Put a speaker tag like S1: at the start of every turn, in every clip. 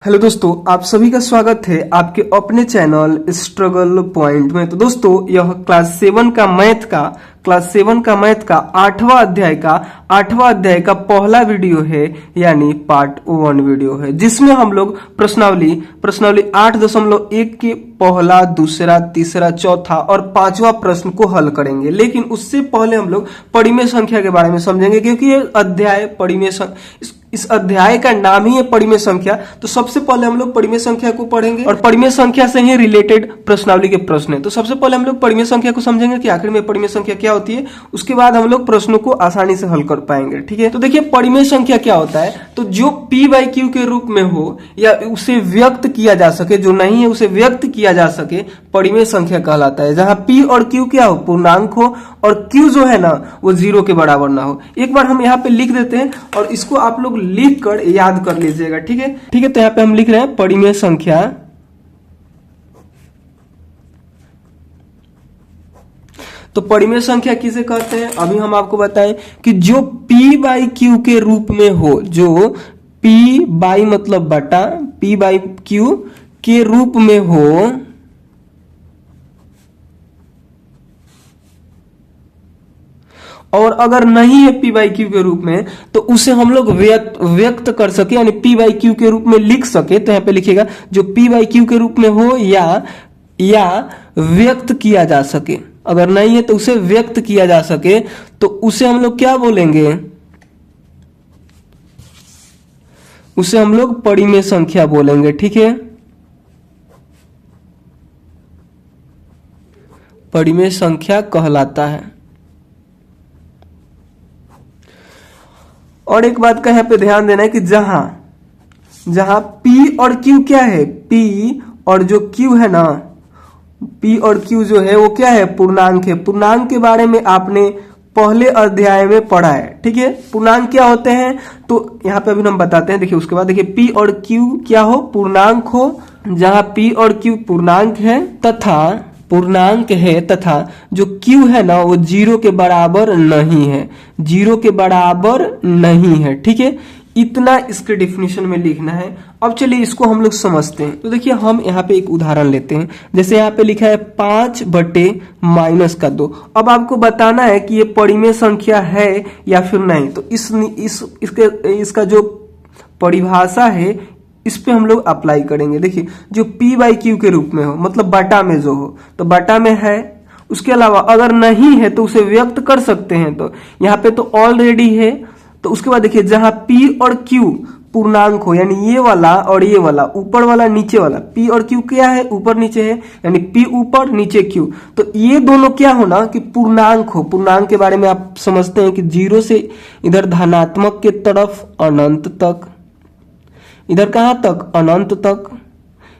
S1: Hello दोस्तों, आप सभी का स्वागत है आपके अपने चैनल स्ट्रगल पॉइंट में। तो दोस्तों, यह क्लास सेवन का मैथ का आठवां अध्याय का पहला वीडियो है, यानी पार्ट 1 वीडियो है, जिसमें हम लोग प्रश्नावली 8.1 के पहला, दूसरा, तीसरा, चौथा और पांचवा प्रश्न को हल करेंगे। लेकिन उससे पहले हम लोग परिमेय संख्या के बारे में समझेंगे, क्योंकि ये अध्याय इस अध्याय का नाम ही है परिमेय संख्या। तो सबसे पहले हम लोग परिमेय संख्या को पढ़ेंगे और परिमेय संख्या से ही रिलेटेड प्रश्नावली के प्रश्न है। तो सबसे पहले हम लोग परिमेय संख्या को समझेंगे कि आखिर में परिमेय संख्या क्या होती है। उसके बाद हम लोग प्रश्नों को आसानी से हल कर पाएंगे। ठीक है, तो देखिए परिमेय संख्या क्या होता है। तो जो p/q के रूप में हो या उसे व्यक्त किया जा सके, जो नहीं है उसे व्यक्त किया जा सके, परिमेय संख्या कहलाता है। जहां p और q क्या हो, पूर्णांक हो, और q जो है ना वो 0 के बराबर ना हो। एक बार हम यहाँ पे लिख देते हैं और इसको आप लोग लिख कर याद कर लीजिएगा। ठीक है, तो यहाँ पे हम लिख रहे हैं परिमेय संख्या। तो परिमेय संख्या किसे कहते हैं, अभी हम आपको बताएं कि जो p/q के रूप में हो, जो p/ मतलब बटा, p/q के रूप में हो, और अगर नहीं है p/q के रूप में, तो उसे हम लोग व्यक्त कर सके, यानी p/q के रूप में लिख सके। तो यहाँ पे लिखिएगा जो p/q के रूप में हो या व्यक्त किया जा सके। अगर नहीं है तो उसे व्यक्त किया जा सके, तो उसे हम लोग क्या बोलेंगे, उसे हम लोग परिमेय संख्या बोलेंगे। ठीक है, परिमेय संख्या कहलाता है। और एक बात का यहाँ पे ध्यान देना है कि जहां p और q क्या है, p और जो q है ना, p और q जो है वो क्या है, पूर्णांक है। पूर्णांक के बारे में आपने पहले अध्याय में पढ़ा है। ठीक है, पूर्णांक क्या होते हैं, तो यहाँ पे अभी हम बताते हैं। देखिए उसके बाद देखिए p और q क्या हो, पूर्णांक हो। जहां p और q पूर्णांक है तथा जो q है ना वो 0 के बराबर नहीं है, 0 के बराबर नहीं है। ठीक है, इतना इसके डेफिनेशन में लिखना है। अब चलिए इसको हम लोग समझते हैं। तो देखिए हम यहाँ पे एक उदाहरण लेते हैं। जैसे यहाँ पे लिखा है 5/-2। अब आपको बताना है कि ये परिमेय संख्या है या फिर नहीं। तो इसका जो परिभाषा है इस पे हम लोग अप्लाई करेंगे। देखिए जो p/q के रूप में हो, मतलब बटा में जो हो, तो बटा में है। उसके अलावा अगर नहीं है तो उसे व्यक्त कर सकते हैं। तो यहाँ पे तो ऑलरेडी है। तो उसके बाद देखिए जहां p और q पूर्णांक हो, यानी ये वाला और ये वाला, ऊपर वाला नीचे वाला, p और q क्या है, ऊपर नीचे है, यानी p ऊपर नीचे q, तो ये दोनों क्या होना कि पूर्णांक हो। पूर्णांक के बारे में आप समझते हैं कि 0 से इधर धनात्मक के तरफ अनंत तक, इधर कहां तक, अनंत तक।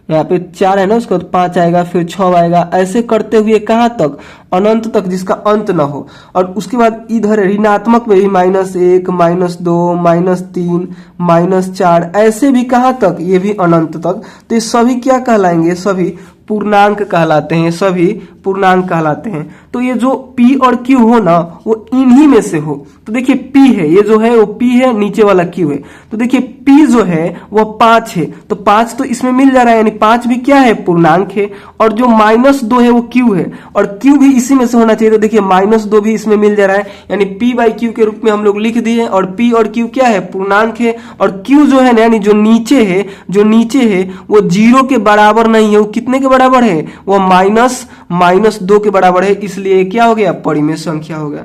S1: यहाँ पे 4 है ना, उसके बाद 5 आएगा, फिर 6 आएगा, ऐसे करते हुए कहां तक, अनंत तक, जिसका अंत ना हो। और उसके बाद इधर ऋणात्मक में भी -1, -2, -3, -4, ऐसे भी कहां तक, ये भी अनंत तक। तो ये सभी क्या कहलाएंगे, सभी पूर्णांक कहलाते हैं, सभी पूर्णांक कहलाते हैं। तो ये जो p और q हो ना वो इन्हीं में से हो। तो देखिए p है, ये जो है वो p है, नीचे वाला q है। तो देखिए p जो है वो 5 है, तो 5 तो इसमें मिल जा रहा है, यानी 5 भी क्या है, पूर्णांक है। और जो -2 है वो q है, और q भी इसी में से होना चाहिए। तो देखिए -2 भी इसमें मिल जा रहा है, यानी p/q के रूप में हम लोग लिख दिए। और p और q क्या है, पूर्णांक है। और q जो है ना, यानी जो नीचे है वो 0 के बराबर नहीं है। वो कितने के बराबर है, वो -2 के बराबर है, इसलिए क्या हो गया, परिमेय संख्या हो गया।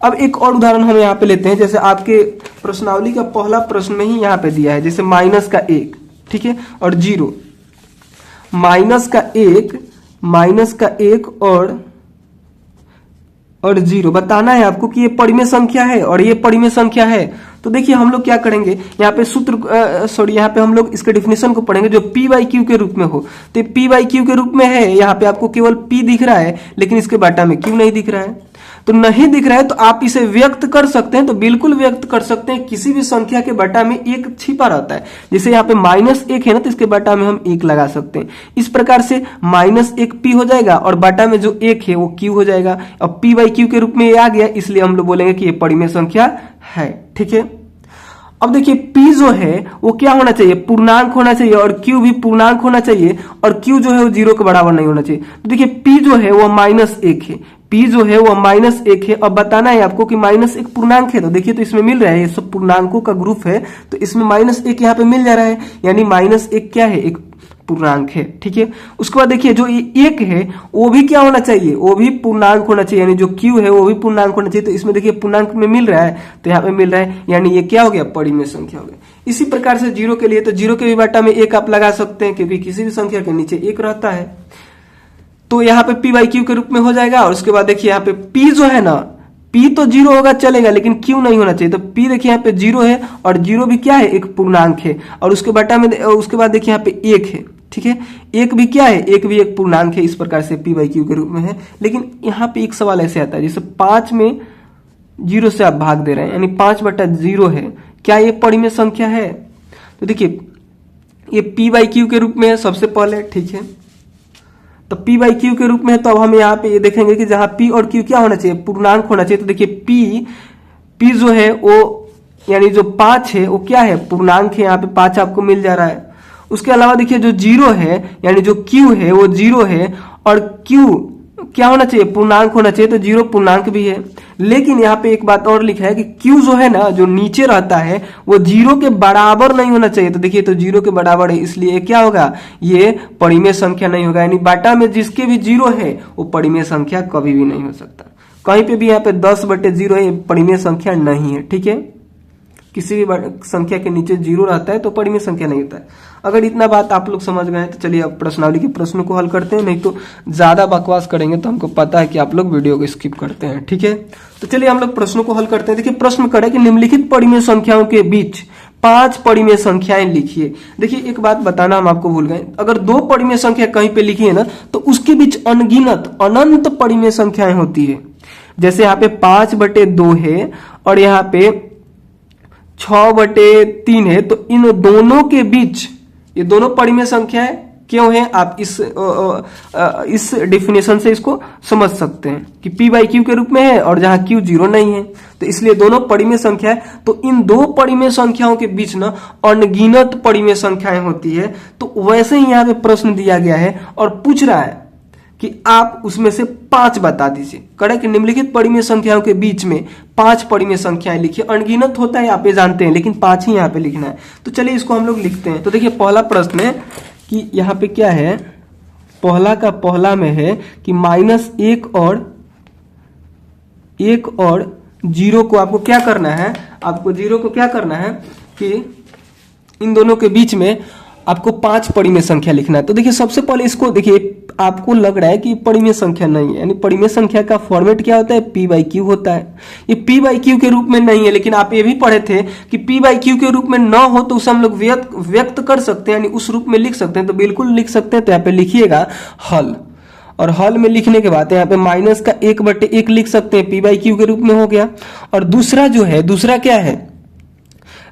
S1: अब एक और उदाहरण हम यहाँ पे लेते हैं। जैसे आपके प्रश्नावली का पहला प्रश्न में ही यहाँ पे दिया है, जैसे -1, ठीक है, और 0, -1 और 0 बताना है आपको कि ये परिमेय संख्या है और ये परिमेय संख्या है। तो देखिए हम लोग क्या करेंगे, यहाँ पे यहाँ पे हम लोग इसके डेफिनेशन को पढ़ेंगे। जो p/q के रूप में हो, तो p/q के रूप में है, यहाँ पे आपको केवल p दिख रहा है, लेकिन इसके बटा में q नहीं दिख रहा है। तो नहीं दिख रहा है तो आप इसे व्यक्त कर सकते हैं, तो बिल्कुल व्यक्त कर सकते हैं। किसी भी संख्या के बटा में 1 छिपा रहता है। जैसे यहाँ पे -1 है ना, तो इसके बटा में हम 1 लगा सकते हैं। इस प्रकार से -1 p हो जाएगा और बटा में जो 1 है वो q हो जाएगा। अब p/q के रूप में ये आ गया, इसलिए हम लोग बोलेंगे कि ये परिमेय संख्या है। ठीक है, अब देखिए p जो है वो क्या होना चाहिए, पूर्णांक होना चाहिए, और q भी पूर्णांक होना चाहिए, और q जो है वो 0 के बराबर नहीं होना चाहिए। तो देखिए p जो है वो -1 है, p जो है वो -1 है। अब बताना है आपको कि -1 पूर्णांक है, तो देखिए तो इसमें मिल रहा है, ये सब पूर्णांकों का ग्रुप है, तो इसमें -1 यहाँ पे मिल जा रहा है, यानी -1 क्या है, एक पूर्णांक है। ठीक है, उसके बाद देखिए जो एक है वो भी क्या होना चाहिए, वो भी पूर्णांक होना चाहिए, यानी जो q है वो भी पूर्णांक होना चाहिए। तो इसमें देखिए पूर्णांक में मिल रहा है, तो यहाँ पे मिल रहा है, यानी ये क्या हो गया, परिमेय संख्या हो गया। इसी प्रकार से 0 के लिए, तो 0 के भी बाटा में 1 आप लगा सकते हैं, क्योंकि किसी भी संख्या के नीचे 1 रहता है। तो यहाँ पे p/q के रूप में हो जाएगा। और उसके बाद देखिए यहाँ पे p जो है ना, p तो 0 होगा चलेगा, लेकिन q नहीं होना चाहिए। तो p देखिए यहाँ पे 0 है, और 0 भी क्या है, एक पूर्णांक है। और उसके बाटा में उसके बाद देखिए यहाँ पे 1 है। ठीक है, 1 भी क्या है, 1 भी एक पूर्णांक है। इस प्रकार से p/q के रूप में है। लेकिन यहाँ पे एक सवाल ऐसे आता है, जैसे 5 में 0 से आप भाग दे रहे हैं, यानी 5/0 है, क्या ये परिमेय संख्या है? तो देखिए ये p/q के रूप में है सबसे पहले। ठीक है, तो p/q के रूप में है, तो अब हम यहाँ पे ये देखेंगे कि जहां p और q क्या होना चाहिए, पूर्णांक होना चाहिए। तो देखिए p जो है वो, यानी जो 5 है वो क्या है, पूर्णांक है, यहाँ पे 5 आपको मिल जा रहा है। उसके अलावा देखिए जो 0 है, यानी जो q है वो 0 है, और q क्या होना चाहिए, पूर्णांक होना चाहिए, तो 0 पूर्णांक भी है। लेकिन यहाँ पे एक बात और लिखा है कि q जो है ना, जो नीचे रहता है वो 0 के बराबर नहीं होना चाहिए। तो देखिए तो 0 के बराबर है, इसलिए क्या होगा, ये परिमेय संख्या नहीं होगा। यानी बाटा में जिसके भी 0 है वो परिमेय संख्या कभी भी नहीं हो सकता। कहीं पे भी यहाँ पे 10/0 है, परिमेय संख्या नहीं है। ठीक है, किसी भी संख्या के नीचे 0 रहता है तो परिमेय संख्या नहीं होता है। अगर इतना बात आप लोग समझ गए तो चलिए अब प्रश्नावली के प्रश्नों को हल करते हैं, नहीं तो ज्यादा बकवास करेंगे तो हमको पता है कि आप लोग वीडियो को स्किप करते हैं। ठीक है, तो चलिए हम लोग प्रश्नों को हल करते हैं। देखिए प्रश्न करे कि निम्नलिखित परिमेय संख्याओं के बीच 5 परिमेय संख्याएं लिखिए। देखिए एक बात बताना हम आपको भूल गए, अगर 2 परिमेय संख्या कहीं पे लिखी है ना, तो उसके बीच अनगिनत अनंत परिमेय संख्याएं होती है। जैसे यहाँ पे 5/2 है और यहाँ पे 6/3 है, तो इन दोनों के बीच ये दोनों परिमेय संख्या है। क्यों है, आप इस डेफिनेशन से इसको समझ सकते हैं कि p/q के रूप में है और जहां q 0 नहीं है, तो इसलिए दोनों परिमेय संख्या है। तो इन दो परिमेय संख्याओं के बीच ना अनगिनत परिमेय संख्याएं होती है। तो वैसे ही यहाँ पे प्रश्न दिया गया है और पूछ रहा है कि आप उसमें से 5 बता दीजिए। करें कि निम्नलिखित परिमेय संख्याओं के बीच में 5 परिमेय संख्याएं लिखिए। अनगिनत होता है आप ये जानते हैं, लेकिन 5 ही यहाँ पे लिखना है। तो चलिए इसको हम लोग लिखते हैं। तो देखिए पहला प्रश्न है कि यहाँ पे क्या है, पहला का पहला में है कि -1 और 0 को आपको क्या करना है, आपको 0 को क्या करना है कि इन दोनों के बीच में आपको 5 परिमेय संख्या लिखना है। तो देखिए सबसे पहले इसको देखिए, आपको लग रहा है कि परिमेय संख्या नहीं है, यानी परिमेय संख्या का फॉर्मेट क्या होता है, p/q होता है। ये p/q के रूप में नहीं है, लेकिन आप ये भी पढ़े थे कि p/q के रूप में न हो तो उसे हम लोग व्यक्त कर सकते हैं, यानी उस रूप में लिख सकते हैं। तो बिल्कुल लिख सकते हैं। तो यहाँ पे लिखिएगा हल, और हल में लिखने के बाद यहाँ पे -1/1 लिख सकते हैं, p/q के रूप में हो गया। और दूसरा जो है, दूसरा क्या है,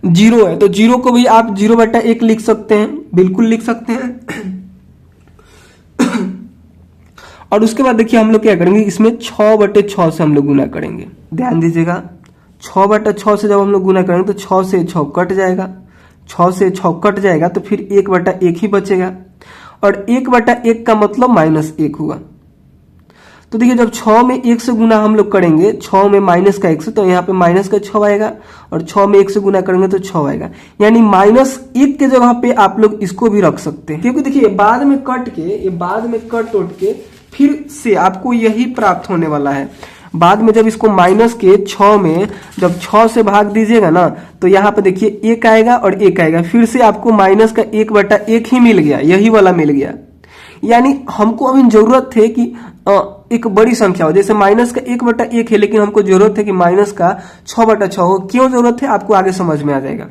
S1: 0 है, तो 0 को भी आप 0/1 लिख सकते हैं, बिल्कुल लिख सकते हैं। और उसके बाद देखिए हम लोग क्या करेंगे, इसमें 6/6 से हम लोग गुना करेंगे। ध्यान दीजिएगा, 6/6 से जब हम लोग गुना करेंगे तो 6 से 6 कट जाएगा, 6 से 6 कट जाएगा, तो फिर 1/1 ही बचेगा। और 1/1 का मतलब -1 हुआ। तो देखिए जब 6 में 1 से गुना हम लोग करेंगे, 6 में -1 से, तो यहाँ पे -6 आएगा, और 6 में 1 से गुना करेंगे तो 6 आएगा। यानी -1 के जगह पे आप लोग इसको भी रख सकते हैं, क्योंकि देखिए बाद में कट उठ के फिर से आपको यही प्राप्त होने वाला है। बाद में जब इसको -6 में जब 6 से भाग दीजिएगा ना, तो यहाँ पे देखिए 1 आएगा और 1 आएगा, फिर से आपको -1/1 ही मिल गया, यही वाला मिल गया। यानी हमको अभी जरूरत थे कि एक बड़ी संख्या हो, जैसे -1/1 है, लेकिन हमको जरूरत है कि -6/6 हो। क्यों जरूरत है, आपको आगे समझ में आ जाएगा।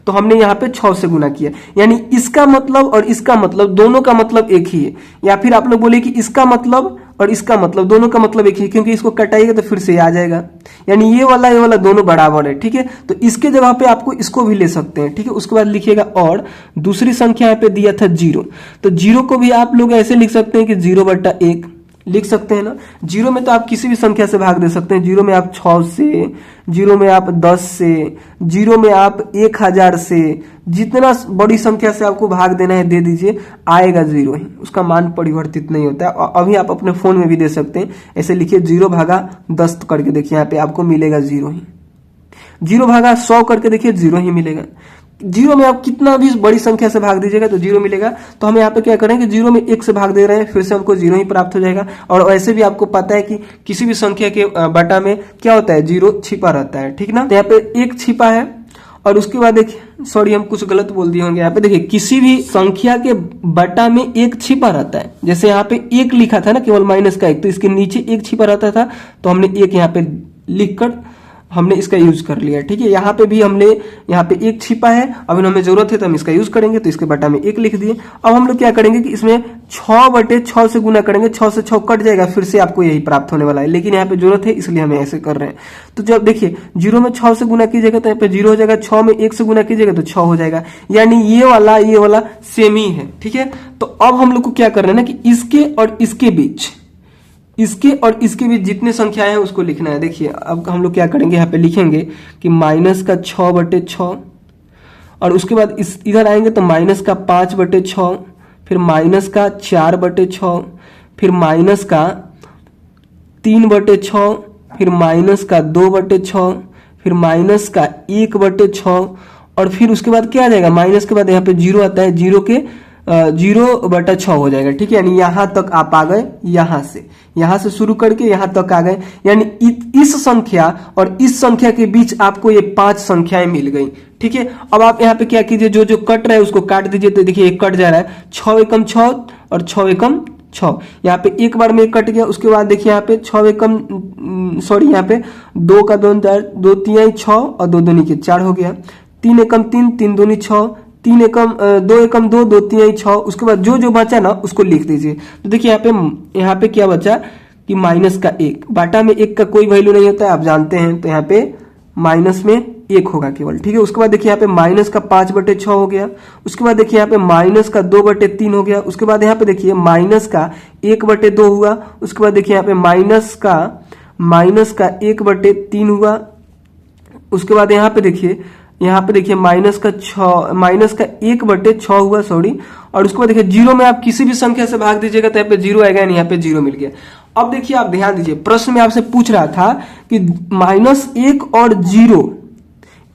S1: तो हमने यहाँ पे 6 से गुना किया, यानी इसका मतलब और इसका मतलब दोनों का मतलब एक ही है। या फिर आप लोग बोले कि इसका मतलब और इसका मतलब दोनों का मतलब एक ही, क्योंकि इसको कटाइएगा तो फिर से आ जाएगा। यानी ये वाला दोनों बराबर है। ठीक है, तो इसके जगह पे आपको इसको भी ले सकते हैं। ठीक है, उसके बाद लिखिएगा और दूसरी संख्या यहाँ पे दिया था 0, तो 0 को भी आप लोग ऐसे लिख सकते हैं कि 0/1। लिख सकते हैं ना। 0 में तो आप किसी भी संख्या से भाग दे सकते हैं। 0 में आप 6 से, 0 में आप 10 से, 0 में आप 1000 से, जितना बड़ी संख्या से आपको भाग देना है दे दीजिए, आएगा 0 ही, उसका मान परिवर्तित नहीं होता है। और अभी आप अपने फोन में भी दे सकते हैं, ऐसे लिखिए 0/10 करके देखिए, यहाँ पे आपको मिलेगा 0 ही। 0/100 करके देखिए 0 ही मिलेगा। 0 में आप कितना भी बड़ी संख्या से भाग दीजिएगा तो 0 मिलेगा। तो हम यहाँ पे क्या करेंगे, 0 में 1 से भाग दे रहे हैं, फिर से हमको 0 ही प्राप्त हो जाएगा। और वैसे भी आपको पता है कि किसी भी संख्या के बटा में क्या होता है, 0 छिपा रहता है, ठीक ना। तो यहाँ पे 1 छिपा है। और उसके बाद देखिए, सॉरी हम कुछ गलत बोल दिए होंगे, यहाँ पे देखिए किसी भी संख्या के बटा में 1 छिपा रहता है। जैसे यहाँ पे 1 लिखा था ना, केवल माइनस का 1, तो इसके नीचे 1 छिपा रहता था, तो हमने 1 यहाँ पे लिख कर हमने इसका यूज कर लिया, ठीक है। यहाँ पे भी हमने यहाँ पे 1 छिपा है, अब हमें जरूरत है तो हम इसका यूज करेंगे, तो इसके बटा में 1 लिख दिए। अब हम लोग क्या करेंगे कि इसमें 6/6 से गुना करेंगे, 6 से 6 कट जाएगा, फिर से आपको यही प्राप्त होने वाला है, लेकिन यहाँ पे जरूरत है इसलिए हम ऐसे कर रहे हैं। तो जब देखिए 0 में 6 से गुना कीजिएगा तो यहाँ पे 0 हो जाएगा, 6 में 1 से गुना कीजिएगा तो 6 हो जाएगा, यानी ये वाला सेम ही है, ठीक है। तो अब हम लोग को क्या करना है ना कि इसके और इसके बीच जितने संख्याएं हैं उसको लिखना है। देखिए अब हम लोग क्या करेंगे, यहाँ पे लिखेंगे कि -6/6, और उसके बाद इधर आएंगे तो -5/6, फिर -4/6, फिर -3/6, फिर -2/6, फिर -1/6, और फिर उसके बाद क्या आ जाएगा, माइनस के बाद यहाँ पे 0 आता है, 0/6 हो जाएगा, ठीक है। यानी यहां तक आप आ गए, यहां से शुरू करके यहां तक आ गए, यानी इस संख्या और इस संख्या के बीच आपको ये 5 संख्याएं मिल गई, ठीक है। अब आप यहाँ पे क्या कीजिए, जो कट रहा है उसको काट दीजिए, तो देखिए एक कट जा रहा है, 6 एकम 6 और 6 एकम 6, यहाँ पे एक बार में कट गया। उसके बाद देखिए यहाँ पे 6 एकम यहाँ पे 2 का 2 4, 2 3 6 और 2 दूनी 4 हो गया, 3 एकम 3, 3 दूनी 6, 2 एकम 2, 2 3 6। उसके बाद जो बचा ना उसको लिख दीजिए। तो देखिए यहाँ पे क्या बचा कि -1, बाटा में 1 का कोई वैल्यू नहीं होता है, आप जानते हैं, तो यहाँ पे माइनस में 1 होगा केवल, ठीक है। उसके बाद देखिए यहाँ पे -5/6 हो गया। उसके बाद देखिए यहाँ पे -2/3 हो गया। उसके बाद यहाँ पे देखिए -1/2 हुआ। उसके बाद देखिए यहाँ पे -1/3 हुआ। उसके बाद यहाँ पे देखिए -1/6 हुआ, सॉरी। और उसके बाद देखिए 0 में आप किसी भी संख्या से भाग दीजिएगा तो यहाँ पे 0 आएगा, यहाँ पे 0 मिल गया। अब देखिए आप ध्यान दीजिए, प्रश्न में आपसे पूछ रहा था कि -1 और 0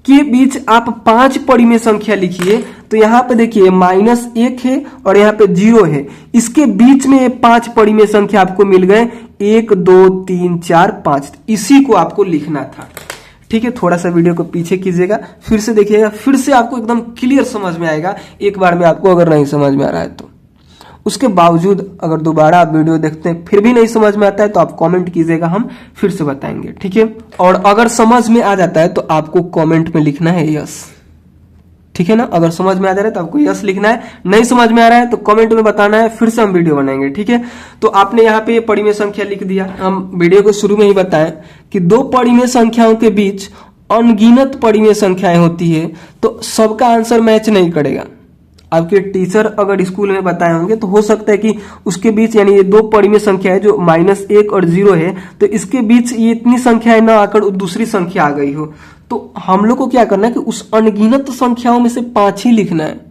S1: के बीच आप 5 परिमेय संख्या लिखिए। तो यहाँ पे देखिए -1 है और यहाँ पे 0 है, इसके बीच में ये 5 परिमेय संख्या आपको मिल गए, 1 2 3 4 5, इसी को आपको लिखना था, ठीक है। थोड़ा सा वीडियो को पीछे कीजिएगा, फिर से देखिएगा, फिर से आपको एकदम क्लियर समझ में आएगा। एक बार में आपको अगर नहीं समझ में आ रहा है तो उसके बावजूद अगर दोबारा आप वीडियो देखते हैं फिर भी नहीं समझ में आता है तो आप कमेंट कीजिएगा, हम फिर से बताएंगे, ठीक है। और अगर समझ में आ जाता है तो आपको कमेंट में लिखना है यस, ठीक है ना। अगर समझ में आ जा रहा है तो आपको यस लिखना है, नहीं समझ में आ रहा है तो कमेंट में बताना है, फिर से हम वीडियो बनाएंगे, ठीक है। तो आपने यहाँ पे परिमेय संख्या लिख दिया। हम वीडियो को शुरू में ही बताएं कि 2 परिमेय संख्याओं के बीच अनगिनत परिमेय संख्याएं होती है, तो सबका आंसर मैच नहीं करेगा। आपके टीचर अगर स्कूल में बताए होंगे तो हो सकता है कि उसके बीच, यानी ये 2 परिमेय संख्या है जो -1 और 0 है, तो इसके बीच ये इतनी संख्याएं ना आकर दूसरी संख्या आ गई हो। तो हम लोग को क्या करना है कि उस अनगिनत संख्याओं में से 5 ही लिखना है।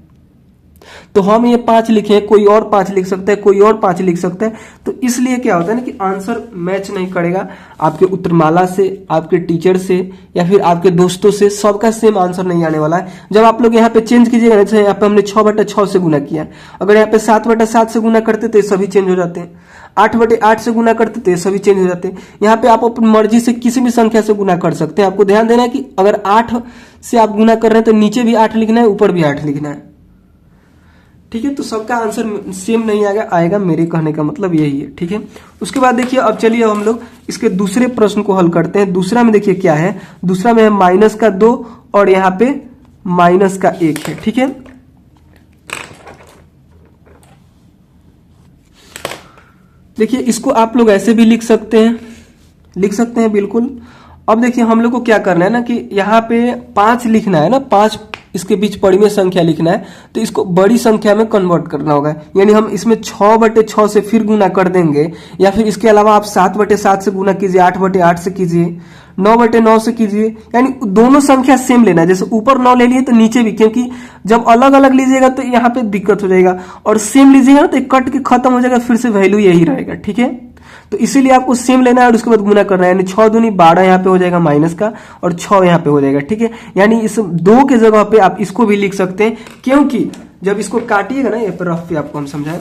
S1: तो हम ये 5 लिखे, कोई और 5 लिख सकता है, कोई और 5 लिख सकता है। तो इसलिए क्या होता है ना कि आंसर मैच नहीं करेगा आपके उत्तरमाला से, आपके टीचर से, या फिर आपके दोस्तों से, सबका सेम आंसर नहीं आने वाला है। जब आप लोग यहाँ पे चेंज कीजिएगा, जैसे यहाँ पे हमने 6/6 से गुना किया, अगर यहाँ पे 7/7 से गुना करते तो ये सभी चेंज हो जाते हैं, 8/8 से गुना करते तो ये सभी चेंज हो जाते हैं। यहाँ पे आप अपनी मर्जी से किसी भी संख्या से गुना कर सकते हैं। आपको ध्यान देना है कि अगर 8 से आप गुना कर रहे हैं तो नीचे भी 8 लिखना है, ऊपर भी 8 लिखना है, ठीक है। तो सबका आंसर सेम नहीं आएगा, मेरे कहने का मतलब यही है, ठीक है। उसके बाद देखिए अब चलिए हम लोग इसके दूसरे प्रश्न को हल करते हैं। दूसरा में देखिए क्या है, दूसरा में है -2 और यहाँ पे -1 है, ठीक है। देखिए इसको आप लोग ऐसे भी लिख सकते हैं बिल्कुल। अब देखिए हम लोग को क्या करना है ना कि यहाँ पे 5 लिखना है ना, 5 इसके बीच परिमेय संख्या लिखना है तो इसको बड़ी संख्या में कन्वर्ट करना होगा। यानी हम इसमें 6/6 से फिर गुना कर देंगे, या फिर इसके अलावा आप 7/7 से गुना कीजिए, 8/8 से कीजिए, 9/9 से कीजिए। यानी दोनों संख्या सेम लेना है। जैसे ऊपर 9 ले लिए तो नीचे भी, क्योंकि जब अलग अलग लीजिएगा तो यहाँ पे दिक्कत हो जाएगा, और सेम लीजिएगा ना तो कट के खत्म हो जाएगा, फिर से वैल्यू यही रहेगा। ठीक है, तो इसीलिए आपको सेम लेना है और उसके बाद गुना करना है। यानी 6 दूनी 12 यहाँ पे हो जाएगा माइनस का, और 6 यहाँ पे हो जाएगा। ठीक है, यानी इस 2 के जगह पे आप इसको भी लिख सकते हैं, क्योंकि जब इसको काटिएगा ना, ये पर रफ पे आपको हम समझाएं,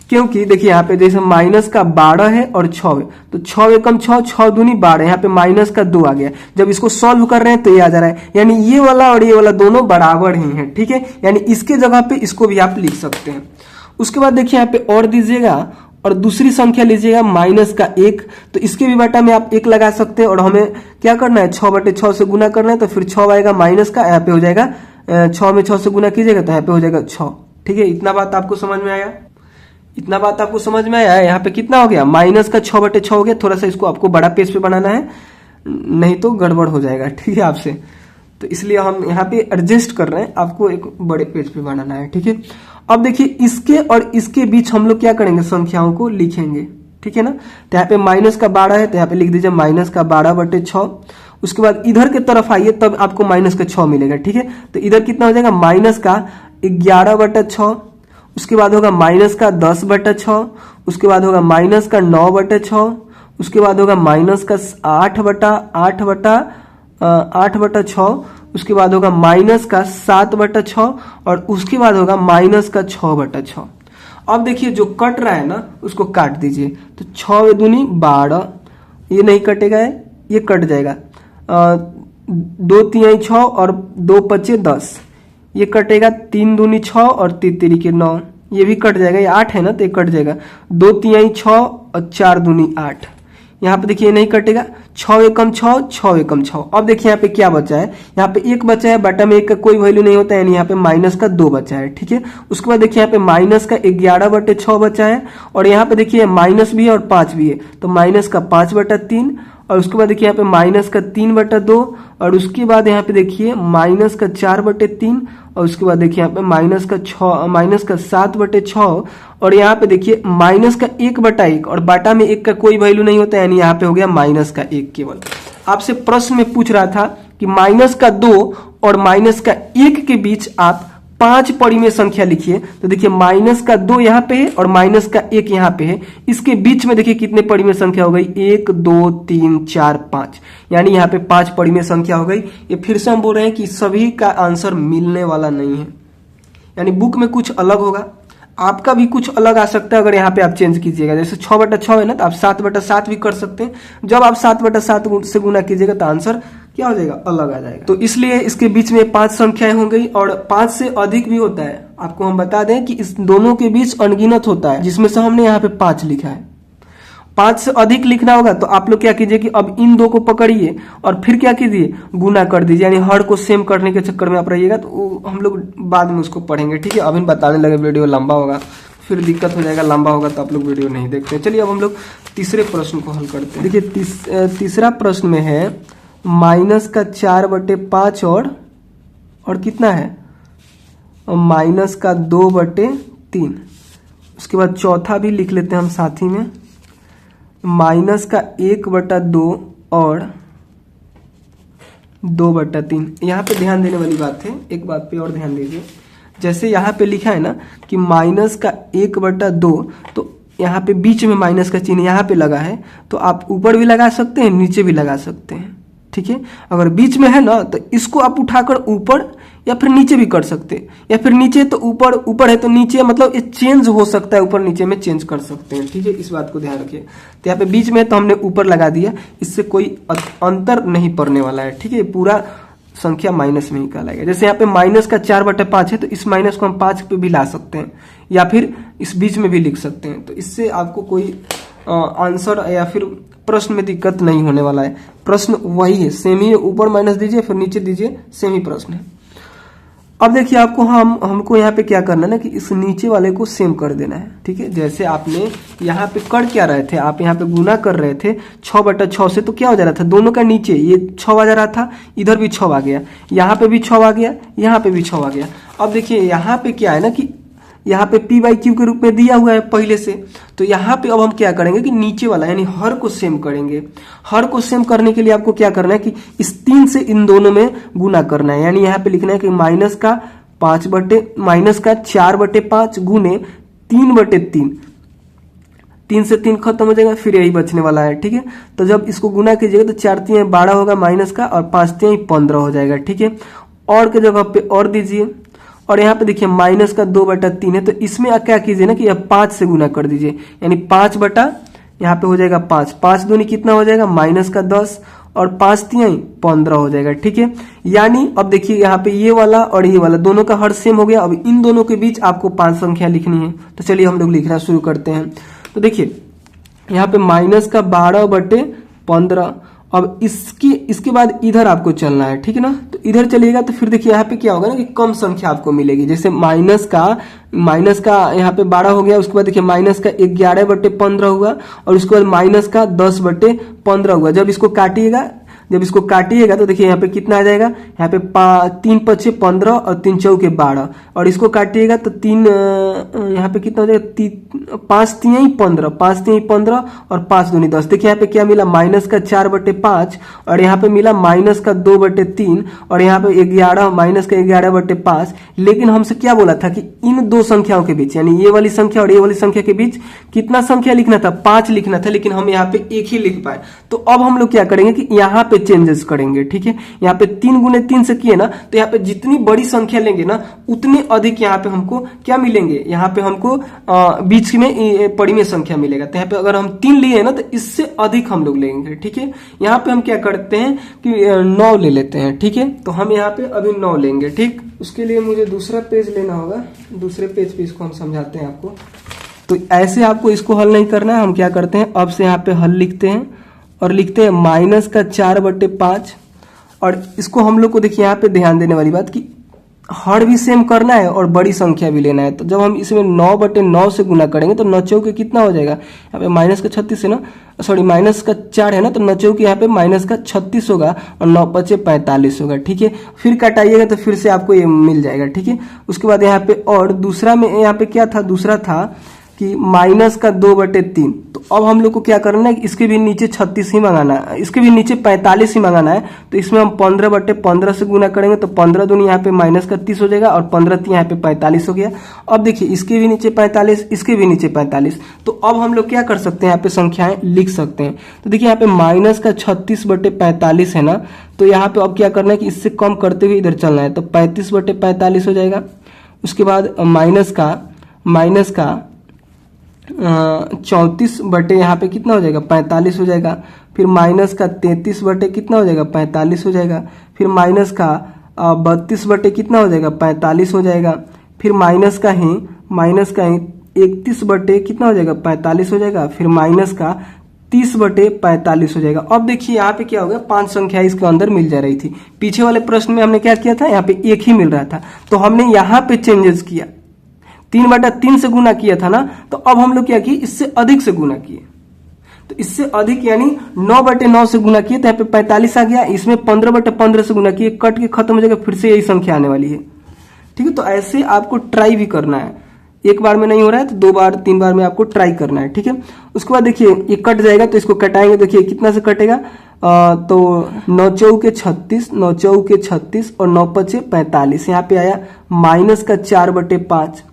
S1: क्योंकि देखिए यहाँ पे जैसे माइनस का 12 है और 6 है, तो 6 एकम 6, 6 दूनी 12, यहाँ पे माइनस का 2 आ गया। जब इसको सॉल्व कर रहे हैं तो ये आ जा रहा है, यानी ये वाला और ये वाला दोनों बराबर ही हैं। ठीक है, यानी इसके जगह पे इसको भी आप लिख सकते हैं। उसके बाद देखिए यहाँ पे और दीजिएगा और दूसरी संख्या लीजिएगा माइनस का 1, तो इसके भी बटा में आप 1 लगा सकते हैं, और हमें क्या करना है 6/6 से गुना करना है, तो फिर 6 आएगा माइनस का, यहाँ पे हो जाएगा 6 में 6 से गुना कीजिएगा तो यहाँ पे हो जाएगा 6। ठीक है, इतना बात आपको समझ में आया? इतना बात आपको समझ में आया? यहाँ पे कितना हो गया, माइनस का 6/6 हो गया। थोड़ा सा इसको आपको बड़ा पेज पे बनाना है, नहीं तो गड़बड़ हो जाएगा। ठीक है आपसे, तो इसलिए हम यहाँ पे एडजस्ट कर रहे हैं, आपको एक बड़े पेज पे बनाना है। ठीक है, अब देखिए इसके और इसके बीच हम लोग क्या करेंगे, संख्याओं को लिखेंगे। ठीक है ना, तो यहाँ पे माइनस का 12 है तो यहाँ पे लिख दीजिए माइनस का 12/6। उसके बाद इधर की तरफ आइए तब आपको माइनस का 6 मिलेगा। ठीक है, तो इधर कितना हो जाएगा, माइनस का 11/6, उसके बाद होगा माइनस का 10/6, उसके बाद होगा माइनस का 9/6, उसके बाद होगा माइनस का 8/6, उसके बाद होगा माइनस का 7/6, और उसके बाद होगा माइनस का 6/6। अब देखिए जो कट रहा है ना उसको काट दीजिए, तो 6 दूनी 12, ये नहीं कटेगा, ये कट जाएगा। 2 तिहाई 6 और 2 पचे 10, ये कटेगा। 3 दूनी 6 और 3 तिरी 9, ये भी कट जाएगा। ये 8 है ना तो ये कट जाएगा। 2 तिहाई 6 और 4 दूनी 8, यहाँ पे देखिए नहीं कटेगा। 6 एकम 6, 6 एकम 6। अब देखिए यहाँ पे क्या बचा है, यहाँ पे 1 बचा है, बटा में 1 का कोई वैल्यू नहीं होता है, यानी यहाँ पे माइनस का 2 बचा है। ठीक है, उसके बाद देखिए यहाँ पे माइनस का 11/6 बचा है, और यहाँ पे देखिए माइनस भी है और 5 भी है, तो माइनस का 5/3, और उसके बाद देखिए यहाँ पे माइनस का 3/2, और उसके बाद यहाँ पे देखिए माइनस का 4/3, और उसके बाद देखिए यहाँ पे माइनस का 7/6, और यहाँ पे देखिए माइनस का 1/1, और बाटा में 1 का कोई वैल्यू नहीं होता है, यानी यहाँ पे हो गया माइनस का 1 केवल। आपसे प्रश्न में पूछ रहा था कि माइनस का 2 और माइनस का 1 के बीच आप 5 परिमेय संख्या लिखिए। तो देखिए माइनस का 2 यहाँ पे है और माइनस का 1 यहाँ पे है, इसके बीच में देखिए कितने परिमेय संख्या हो गई, 1 2 3 4 5, यानी यहाँ पे 5 परिमेय संख्या हो गई। ये फिर से हम बोल रहे हैं कि सभी का आंसर मिलने वाला नहीं है, यानी बुक में कुछ अलग होगा, आपका भी कुछ अलग आ सकता है अगर यहाँ पे आप चेंज कीजिएगा। जैसे 6/6 है ना, तो आप 7/7 भी कर सकते हैं। जब आप 7/7 से गुना कीजिएगा तो आंसर क्या हो जाएगा, अलग आ जाएगा। तो इसलिए इसके बीच में 5 संख्याएं हो गई, और 5 से अधिक भी होता है। आपको हम बता दें कि इस दोनों के बीच अनगिनत होता है, जिसमें से हमने यहाँ पे 5 लिखा है। 5 से अधिक लिखना होगा तो आप लोग क्या कीजिए कि अब इन 2 को पकड़िए और फिर क्या कीजिए, गुना कर दीजिए। यानी हर को सेम करने के चक्कर में आप रहिएगा, तो हम लोग बाद में उसको पढ़ेंगे। ठीक है, अभी बताने लगे वीडियो लंबा होगा, फिर दिक्कत हो जाएगा, लंबा होगा तो आप लोग वीडियो नहीं देखते। चलिए अब हम लोग तीसरे प्रश्न को हल करते हैं। देखिए तीसरा प्रश्न में है माइनस का 4/5 और कितना है, माइनस का 2/3। उसके बाद चौथा भी लिख लेते हैं हम साथ ही में, माइनस का 1/2 और 2/3। यहाँ पे ध्यान देने वाली बात है, एक बात पे और ध्यान दीजिए। जैसे यहाँ पे लिखा है ना कि माइनस का 1/2, तो यहाँ पे बीच में माइनस का चिन्ह यहाँ पे लगा है, तो आप ऊपर भी लगा सकते हैं, नीचे भी लगा सकते हैं। ठीक है, अगर बीच में है ना तो इसको आप उठाकर ऊपर या फिर नीचे भी कर सकते हैं, या फिर नीचे तो ऊपर, ऊपर है तो नीचे, मतलब ये चेंज हो सकता है, ऊपर नीचे में चेंज कर सकते हैं। ठीक है, इस बात को ध्यान रखिए। तो यहाँ पे बीच में तो हमने ऊपर लगा दिया, इससे कोई अंतर नहीं पड़ने वाला है। ठीक है, पूरा संख्या माइनस में ही कहलाएगा। जैसे यहाँ पे माइनस का 4/5 है, तो इस माइनस को हम 5 पे भी ला सकते हैं, या फिर इस बीच में भी लिख सकते हैं। तो इससे आपको कोई आंसर या फिर प्रश्न में दिक्कत नहीं होने वाला है। प्रश्न वही है, सेम ही है, ऊपर माइनस दीजिए फिर नीचे दीजिए, सेम ही प्रश्न है। अब देखिए आपको हमको यहाँ पे क्या करना है ना कि इस नीचे वाले को सेम कर देना है। ठीक है, जैसे आपने यहाँ पे कर क्या रहे थे, आप यहाँ पे गुना कर रहे थे 6/6 से, तो क्या हो जा रहा था, दोनों का नीचे ये 6 आ जा रहा था, इधर भी 6 आ गया, यहाँ पे भी 6 आ गया, यहाँ पे भी 6 आ गया। अब देखिए यहाँ पे क्या है ना कि यहाँ पे p/q के रूप में दिया हुआ है पहले से, तो यहाँ पे अब हम क्या करेंगे कि नीचे वाला यानी हर को सेम करेंगे। हर को सेम करने के लिए आपको क्या करना है कि इस 3 से इन दोनों में गुना करना है, यानी यहाँ पे लिखना है कि माइनस का 4/5 गुने 3/3। 3 से 3 खत्म हो जाएगा, फिर यही बचने वाला है। ठीक है, तो जब इसको गुना कीजिएगा तो 4 3 12 होगा माइनस का, और 5 3 15 हो जाएगा। ठीक है, और के जगह पे और दीजिए, और यहाँ पे देखिए माइनस का 2/3 है, तो इसमें क्या कीजिए ना कि यह 5 से गुना कर दीजिए, यानी 5 बटा यहाँ पे हो जाएगा 5, 5 दूनी कितना हो जाएगा माइनस का 10, और 5 3 15 हो जाएगा। ठीक है, यानी अब देखिए यहाँ पे ये वाला और ये वाला दोनों का हर सेम हो गया। अब इन दोनों के बीच आपको 5 संख्या लिखनी है, तो चलिए हम लोग लिखना शुरू करते हैं। तो देखिए यहाँ पे माइनस का 12/15, अब इसके बाद इधर आपको चलना है। ठीक है ना, तो इधर चलिएगा तो फिर देखिए यहाँ पे क्या होगा ना कि कम संख्या आपको मिलेगी। जैसे माइनस का यहाँ पे 12 हो गया, उसके बाद देखिए माइनस का 11/15 हुआ, और उसके बाद माइनस का 10/15 हुआ। जब इसको काटिएगा तो देखिए यहाँ पे कितना आ जाएगा, यहाँ पे 3 5 15 और 3 4 12, और इसको काटिएगा तो 3 यहाँ पे कितना हो जाएगा 5 3 15, 5 3 15 और 5 दूनी 10। देखिए यहाँ पे क्या मिला, माइनस का 4/5, और यहाँ पे मिला माइनस का 2/3, और यहाँ पे 11 माइनस का 11/5। लेकिन हमसे क्या बोला था कि इन दो संख्याओं के बीच, यानी ये वाली संख्या और ये वाली संख्या के बीच कितना संख्या लिखना था, 5 लिखना था, लेकिन हम यहाँ पे 1 ही लिख पाए। तो अब हम लोग क्या करेंगे कि यहाँ पे चेंजेस करेंगे। ठीक है, यहाँ पे 3 गुने 3 से किए ना, तो यहाँ पे जितनी बड़ी संख्या लेंगे ना उतने अधिक यहाँ पे हमको क्या मिलेंगे, यहाँ पे हमको बीच में परिमेय संख्या मिलेगा। तो यहाँ पे अगर हम 3 लिए ना तो इससे अधिक हम लोग लेंगे। ठीक है, यहाँ पे हम क्या करते हैं कि 9 ले लेते हैं। ठीक है, तो हम यहाँ पे अभी 9 लेंगे। ठीक, उसके लिए मुझे दूसरा पेज लेना होगा, दूसरे पेज पे इसको हम समझाते हैं आपको। तो ऐसे आपको इसको हल नहीं करना है, हम क्या करते हैं अब से यहाँ पे हल लिखते हैं, और लिखते हैं माइनस का 4/5, और इसको हम लोग को देखिए यहाँ पे ध्यान देने वाली बात कि हर भी सेम करना है और बड़ी संख्या भी लेना है। तो जब हम इसमें 9/9 से गुना करेंगे तो 9 चौके कितना हो जाएगा, यहाँ पे माइनस का 36 है ना, सॉरी माइनस का 4 है ना, तो 9 चौके यहाँ पे माइनस का 36 होगा, और 9 5 45 होगा। ठीक है, फिर काटाइएगा तो फिर से आपको ये मिल जाएगा। ठीक है, उसके बाद यहाँ पे और दूसरा में यहाँ पे क्या था, दूसरा था कि माइनस का 2/3। तो अब हम लोग को क्या करना है, इसके भी नीचे 36 ही मंगाना है, इसके भी नीचे 45 ही मंगाना है। तो इसमें हम 15/15 से गुना करेंगे तो 15 दूनी यहाँ पे माइनस का 30 हो जाएगा, और 15 3 यहाँ पे 45 हो गया। अब देखिए इसके भी नीचे 45, इसके भी नीचे 45। तो अब हम लोग क्या कर सकते हैं, यहाँ पे संख्याएं लिख सकते हैं। तो देखिए यहाँ पे माइनस का 36/45 है ना, तो यहाँ पे अब क्या करना है कि इससे कम करते हुए इधर चलना है, तो 35/45 हो जाएगा। उसके बाद माइनस का 34 बटे यहाँ पे कितना हो जाएगा 45 हो जाएगा। फिर माइनस का 33 बटे कितना हो जाएगा 45 हो जाएगा। फिर माइनस का 32 बटे कितना हो जाएगा 45 हो जाएगा। फिर माइनस का ही 31 बटे कितना हो जाएगा 45 हो जाएगा। फिर माइनस का 30/45 हो जाएगा। अब देखिए यहाँ पे क्या हो गया, 5 संख्या इसके अंदर मिल जा रही थी। पीछे वाले प्रश्न में हमने क्या किया था, यहाँ पे 1 ही मिल रहा था, तो हमने यहाँ पे चेंजेस किया, 3/3 से गुना किया था ना, तो अब हम लोग क्या किए, इससे अधिक से गुना किए। तो इससे अधिक यानी 9/9 से गुना किए तो यहाँ पे 45 आ गया। इसमें 15/15 से गुना किए, कट के खत्म हो जाएगा, फिर से यही संख्या आने वाली है। ठीक है, तो ऐसे आपको ट्राई भी करना है, एक बार में नहीं हो रहा है तो 2 बार 3 बार में आपको ट्राई करना है। ठीक है, उसके बाद देखिए ये कट जाएगा तो इसको कटाएंगे, देखिए कितना से कटेगा, तो 9 चौके 36, 9 चौके 36 और 9 5 45। यहाँ पे आया माइनस का 4/5।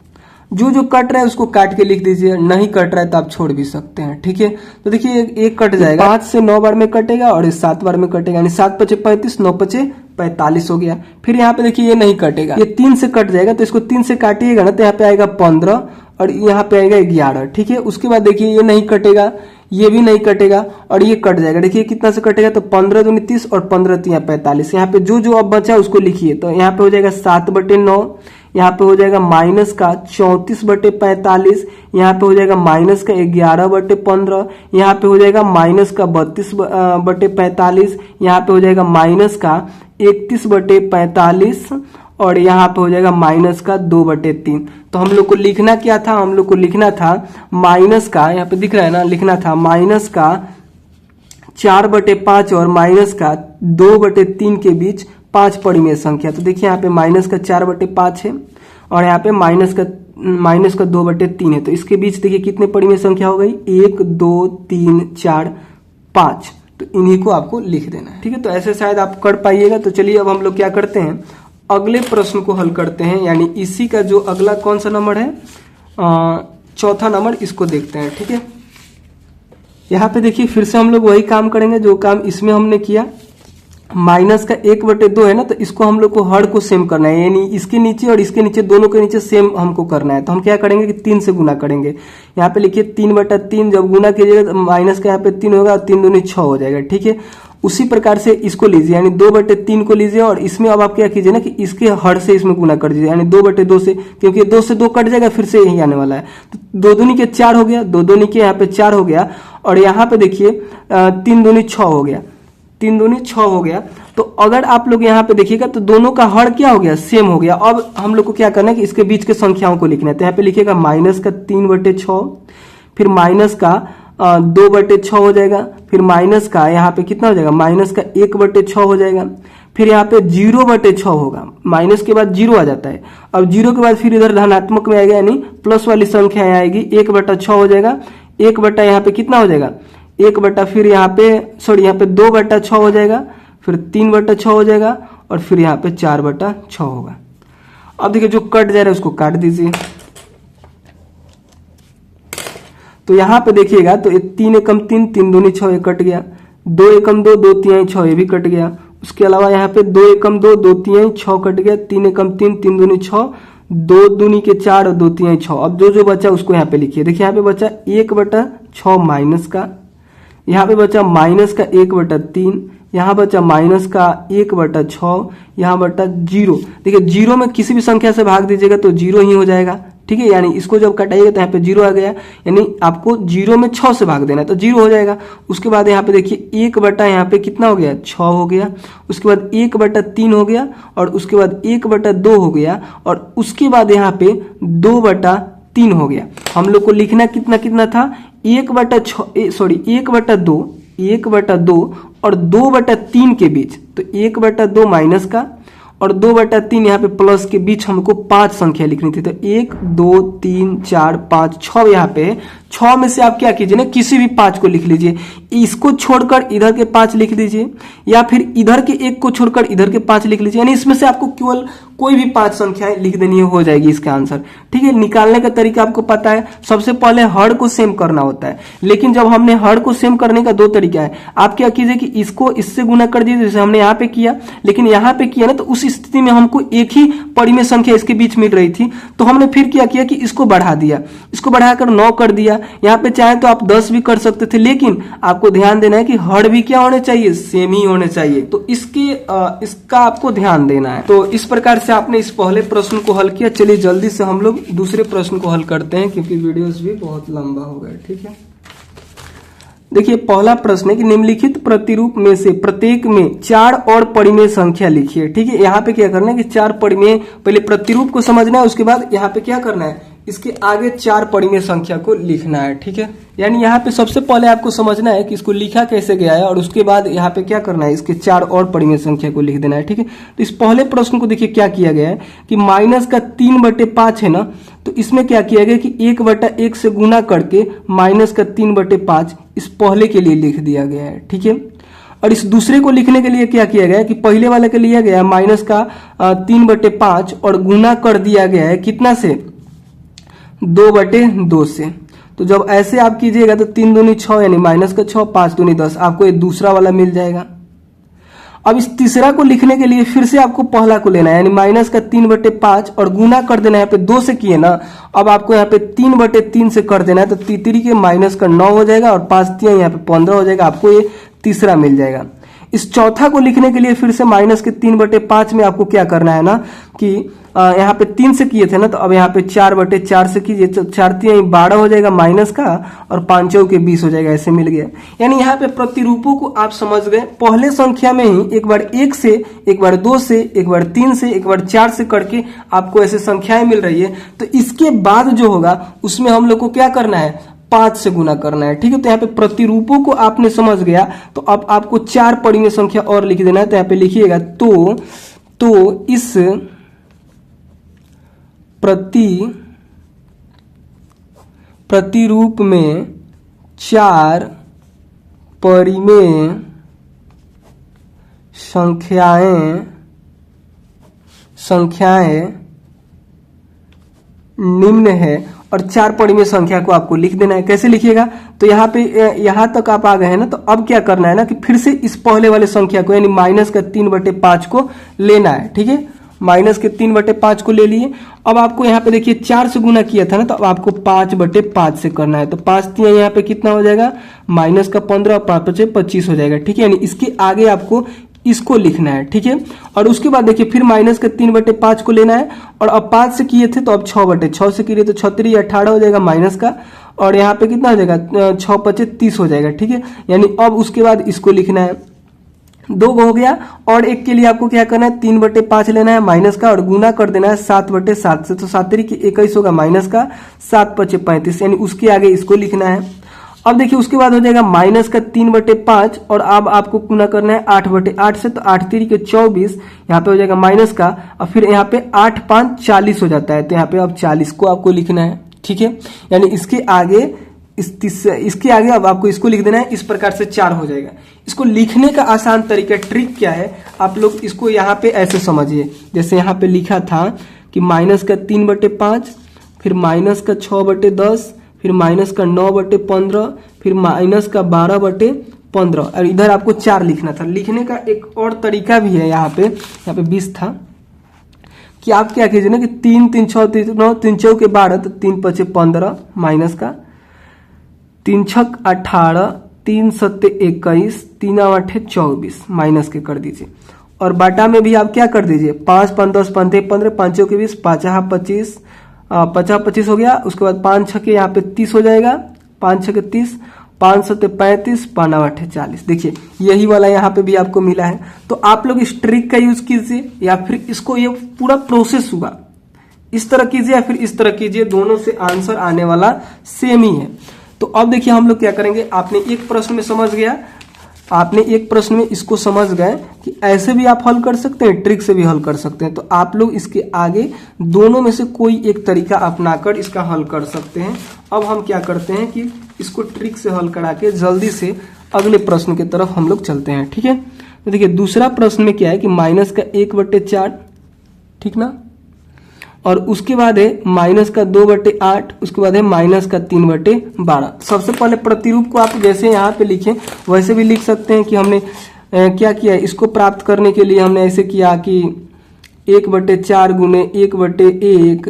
S1: जो कट रहा है उसको काट के लिख दीजिए, नहीं कट रहा है तो आप छोड़ भी सकते हैं। ठीक है, तो देखिए एक कट जाएगा, 5 से 9 बार में कटेगा और 7 बार में कटेगा, यानी 7 5 35, 9 5 45 हो गया। फिर यहाँ पे देखिए ये नहीं कटेगा, ये 3 से कट जाएगा, तो इसको 3 से काटिएगा ना तो यहाँ पे आएगा 15 और यहाँ पे आएगा 11। ठीक है, उसके बाद देखिए ये नहीं कटेगा, ये भी नहीं कटेगा और ये कट जाएगा। देखिए कितना से कटेगा, तो 15 दूनी 30 और 15 3 45। यहाँ पे जो अब बचा उसको लिखिए, तो यहाँ पे हो जाएगा 7/9, यहाँ पे हो जाएगा माइनस का 34/45, यहाँ पे हो जाएगा माइनस का 11/15, यहाँ पे हो जाएगा माइनस का 32/45, यहाँ पे हो जाएगा माइनस का 31/45 और यहाँ पे हो जाएगा माइनस का 2/3। तो हम लोग को लिखना क्या था, हम लोग को लिखना था माइनस का, यहाँ पे दिख रहा है ना, लिखना था माइनस का 4/5 और माइनस का 2/3 के बीच 5 परिमेय संख्या। तो देखिए यहाँ पे माइनस का 4/5 है और यहाँ पे माइनस का 2/3 है। तो इसके बीच देखिए कितने परिमेय संख्या हो गई, 1 2 3 4 5। तो इन्हीं को आपको लिख देना है, ठीक है। तो ऐसे शायद आप कर पाइएगा। तो चलिए अब हम लोग क्या करते हैं, अगले प्रश्न को हल करते हैं, यानी इसी का जो अगला कौन सा नंबर है, चौथा नंबर, इसको देखते हैं, ठीक है। यहाँ पे देखिए फिर से हम लोग वही काम करेंगे जो काम इसमें हमने किया। माइनस का 1/2 है ना, तो इसको हम लोग को हर को सेम करना है, यानी इसके नीचे और इसके नीचे दोनों के नीचे सेम हमको करना है। तो हम क्या करेंगे कि 3 से गुना करेंगे। यहाँ पे लिखिए 3/3, जब गुना कीजिएगा तो माइनस का यहाँ पे 3 होगा और 3 दूनी 6 हो जाएगा, ठीक है। उसी प्रकार से इसको लीजिए, यानी 2/3 को लीजिए और इसमें अब आप क्या कीजिए ना कि इसके हर से इसमें गुना कर दीजिए, यानी 2/2 से, क्योंकि 2 से 2 कट जाएगा, फिर से यही आने वाला है। तो 2 दूनी के 4 हो गया, 2 दूनी के यहाँ पे 4 हो गया और यहाँ पे देखिए 3 दूनी 6 हो गया, 3 दूनी 6 हो गया। तो अगर आप लोग यहाँ पे देखिएगा तो दोनों का हर क्या हो गया, सेम हो गया। अब हम लोग को क्या करना है कि इसके बीच के संख्याओं को लिखना है। तो यहाँ पे लिखिएगा माइनस का 3/6, फिर माइनस का 2/6 हो जाएगा, फिर माइनस का यहाँ पे कितना हो जाएगा, माइनस का 1/6 हो जाएगा, फिर यहाँ पे 0/6 होगा, माइनस के बाद 0 आ जाता है। अब 0 के बाद फिर इधर धनात्मक में आएगा, यानी प्लस वाली संख्या आएगी, 1/6 हो जाएगा, 1 यहाँ पे कितना हो जाएगा, 1 फिर यहाँ पे यहाँ पे 2/6 हो जाएगा, फिर 3/6 हो जाएगा और फिर यहाँ पे 4/6 होगा। अब देखिए जो कट जा रहा है उसको काट दीजिए। तो यहाँ पे देखिएगा तो 3 एकम 3, 3 दूनी 6, ये कट गया, 2 एकम 2, 2 तिहाई 6, ये भी कट गया। उसके अलावा यहाँ पे 2 एकम 2, 2 तिहाई 6 कट गया, 3 एकम 3, 3 दूनी 6, 2 दूनी के 4 और 2 तिहाई 6। अब जो बचा उसको यहाँ पे लिखिए। देखिए यहाँ पे बचा 1/6 माइनस का, यहाँ पे बचा माइनस का 1/3, यहाँ बचा माइनस का 1/6, यहाँ बचा 0। देखिए 0 में किसी भी संख्या से भाग दीजिएगा तो 0 ही हो जाएगा, ठीक है। यानी इसको जब कटाइएगा तो यहाँ पे 0 आ गया, यानी आपको 0 में 6 से भाग देना है तो 0 हो जाएगा। उसके बाद यहाँ पे देखिए 1 यहाँ पे कितना हो गया, 6 हो गया। उसके बाद 1/3 हो गया और उसके बाद 1/2 हो गया और उसके बाद यहाँ पे 2/3 हो गया। हम लोग को लिखना कितना कितना था, 1/2 और 2/3 के बीच। तो 1/2 माइनस का और 2/3 यहाँ पे प्लस के बीच हमको 5 संख्या लिखनी थी। तो 1 2 3 4 5 6 यहाँ पे 6 में से आप क्या कीजिए ना, किसी भी 5 को लिख लीजिए। इसको छोड़कर इधर के 5 लिख दीजिए या फिर इधर के 1 को छोड़कर इधर के 5 लिख लीजिए, यानी इसमें से आपको केवल कोई भी 5 संख्याएं लिख देनी है, हो जाएगी इसका आंसर, ठीक है। निकालने का तरीका आपको पता है, सबसे पहले हर को सेम करना होता है। लेकिन जब हमने हर को सेम करने का 2 तरीका है। आप क्या कीजिए कि इसको इससे गुना कर दीजिए, जैसे हमने यहाँ पे किया, लेकिन यहाँ पे किया ना तो उस स्थिति में हमको एक ही परिमेय संख्या इसके बीच मिल रही थी, तो हमने फिर क्या किया कि इसको बढ़ा दिया, इसको बढ़ाकर 9 कर दिया। यहाँ पे चाहे तो आप 10 भी कर सकते थे, लेकिन आपको ध्यान देना है कि हर भी क्या होने चाहिए, सेम ही होने चाहिए। तो इसका आपको ध्यान देना है। तो इस प्रकार से आपने इस पहले प्रश्न को हल किया। चलिए जल्दी से हम लोग दूसरे प्रश्न को हल करते हैं, क्योंकि वीडियोस भी बहुत लंबा हो गया, ठीक है। देखिए पहला प्रश्न है कि निम्नलिखित प्रतिरूप में से प्रत्येक में 4 और परिमेय संख्या लिखिए, ठीक है। यहाँ पे क्या करना है कि 4 परिमेय, पहले प्रतिरूप को समझना है, उसके बाद यहाँ पे क्या करना है, इसके आगे 4 परिमेय संख्या को लिखना है, ठीक है। यानी यहाँ पे सबसे पहले आपको समझना है कि इसको लिखा कैसे गया है और उसके बाद यहाँ पे क्या करना है, इसके 4 और परिमेय संख्या को लिख देना है, ठीक है। तो इस पहले प्रश्न को देखिए क्या किया गया है कि माइनस का 3/5 है ना, तो इसमें क्या किया गया कि 1/1 से गुना करके माइनस का 3/5 इस पहले के लिए लिख दिया गया है, ठीक है। और इस दूसरे को लिखने के लिए क्या किया गया है कि पहले वाले के लिया गया है माइनस का 3/5 और गुना कर दिया गया है कितना से, 2/2 से। तो जब ऐसे आप कीजिएगा तो 3 दूनी 6 यानी माइनस का 6, 5 दूनी 10, आपको ये दूसरा वाला मिल जाएगा। अब इस तीसरा को लिखने के लिए फिर से आपको पहला को लेना है, यानी माइनस का 3/5 और गुना कर देना है। यहाँ पे 2 से किए ना, अब आपको यहाँ पे 3/3 से कर देना है, तो तीसरी के माइनस का 9 हो जाएगा और 5 तिहाई यहाँ पे 15 हो जाएगा, आपको ये तीसरा मिल जाएगा। इस चौथा को लिखने के लिए फिर से माइनस के 3/5 में आपको क्या करना है ना कि यहाँ पे 3 से किए थे ना, तो अब यहाँ पे 4/4 से कीजिए तो 4 3 12 हो जाएगा माइनस का, और 5 चौके 20 हो जाएगा, ऐसे मिल गया। यानी यहाँ पे प्रतिरूपों को आप समझ गए। पहले संख्या में ही एक बार 1 से, एक बार 2 से, एक बार 3 से, एक बार 4 से करके आपको ऐसे संख्याएं मिल रही है। तो इसके बाद जो होगा उसमें हम लोग को क्या करना है, 5 से गुना करना है। ठीक है, तो यहाँ पे प्रतिरूपों को आपने समझ गया। तो अब आपको 4 परिमेय संख्या और लिख देना है। तो यहाँ पे लिखिएगा तो इस प्रतिरूप में 4 परिमेय संख्याएं निम्न है, और 4 परिमेय संख्या को आपको लिख देना है। कैसे लिखिएगा, तो यहाँ पे यहाँ तक आप आ गए हैं ना, तो अब क्या करना है ना कि फिर से इस पहले वाले संख्या को यानी माइनस का 3/5 को लेना है। ठीक है, माइनस के 3/5 को ले लिए। अब आपको यहाँ पे देखिए 4 से गुना किया था ना, तो अब आपको 5/5 से करना है। तो 5 3 यहाँ पे कितना हो जाएगा, माइनस का 15, 5 5 25 हो जाएगा। ठीक है, यानी इसके आगे आपको इसको लिखना है। ठीक है, और उसके बाद देखिए फिर माइनस के 3/5 को लेना है, और अब 5 से किए थे तो अब 6/6 से किए तो 6 3 18 हो जाएगा माइनस का, और यहाँ पे कितना हो जाएगा 6 5 30 हो जाएगा। ठीक है, यानी अब उसके बाद इसको लिखना है। 2 हो गया, और एक के लिए आपको क्या करना है, 3/5 लेना है माइनस का, और गुना कर देना है 7/7 से। तो 7 3 21 होगा माइनस का, 7 5 35, यानी उसके आगे इसको लिखना है। अब देखिए उसके बाद हो जाएगा माइनस का 3/5, और अब आपको गुना करना है 8/8 से। तो 8 3 24, यहाँ पे हो जाएगा माइनस का, और फिर यहाँ पे 8 5 40 हो जाता है। तो यहाँ पे अब 40 को आपको लिखना है। ठीक है, यानी इसके आगे अब आपको इसको लिख देना है। इस प्रकार से 4 हो जाएगा। इसको लिखने का आसान तरीका, ट्रिक क्या है, आप लोग इसको यहाँ पे ऐसे समझिए। जैसे यहाँ पे लिखा था कि माइनस का 3/5, फिर माइनस का 6/10, फिर माइनस का 9/15, फिर माइनस का 12/15, और इधर आपको 4 लिखना था। लिखने का एक और तरीका भी है, यहाँ पे 20 था कि आप क्या कीजिए ना कि 3 3 6 3 9 3 चौके 12, तो 3 5 15 माइनस का, 3 6 18, 3 7 21, 3 8 24 माइनस के कर दीजिए। और बाटा में भी आप क्या कर दीजिए, 5 5 10 15 15, 5 चौके 20, 5 25, 50 25 हो गया। उसके बाद 5 6 यहाँ पे 30 हो जाएगा, 5 6 30, 5 7 35, 5 8 40। देखिए यही वाला यहाँ पे भी आपको मिला है। तो आप लोग इस ट्रिक का यूज कीजिए, या फिर इसको ये पूरा प्रोसेस हुआ इस तरह कीजिए या फिर इस तरह कीजिए, दोनों से आंसर आने वाला सेम ही है। तो अब देखिए हम लोग क्या करेंगे, आपने एक प्रश्न में समझ गया, आपने एक प्रश्न में इसको समझ गए कि ऐसे भी आप हल कर सकते हैं, ट्रिक से भी हल कर सकते हैं। तो आप लोग इसके आगे दोनों में से कोई एक तरीका अपनाकर इसका हल कर सकते हैं। अब हम क्या करते हैं कि इसको ट्रिक से हल करा के जल्दी से अगले प्रश्न की तरफ हम लोग चलते हैं। ठीक है, तो देखिए दूसरा प्रश्न में क्या है कि माइनस का 1/4, ठीक ना, और उसके बाद है माइनस का 2/8, उसके बाद है माइनस का 3/12। सबसे पहले प्रतिरूप को आप जैसे यहाँ पे लिखें वैसे भी लिख सकते हैं कि हमने क्या किया, इसको प्राप्त करने के लिए हमने ऐसे किया कि 1/4 गुने 1/1,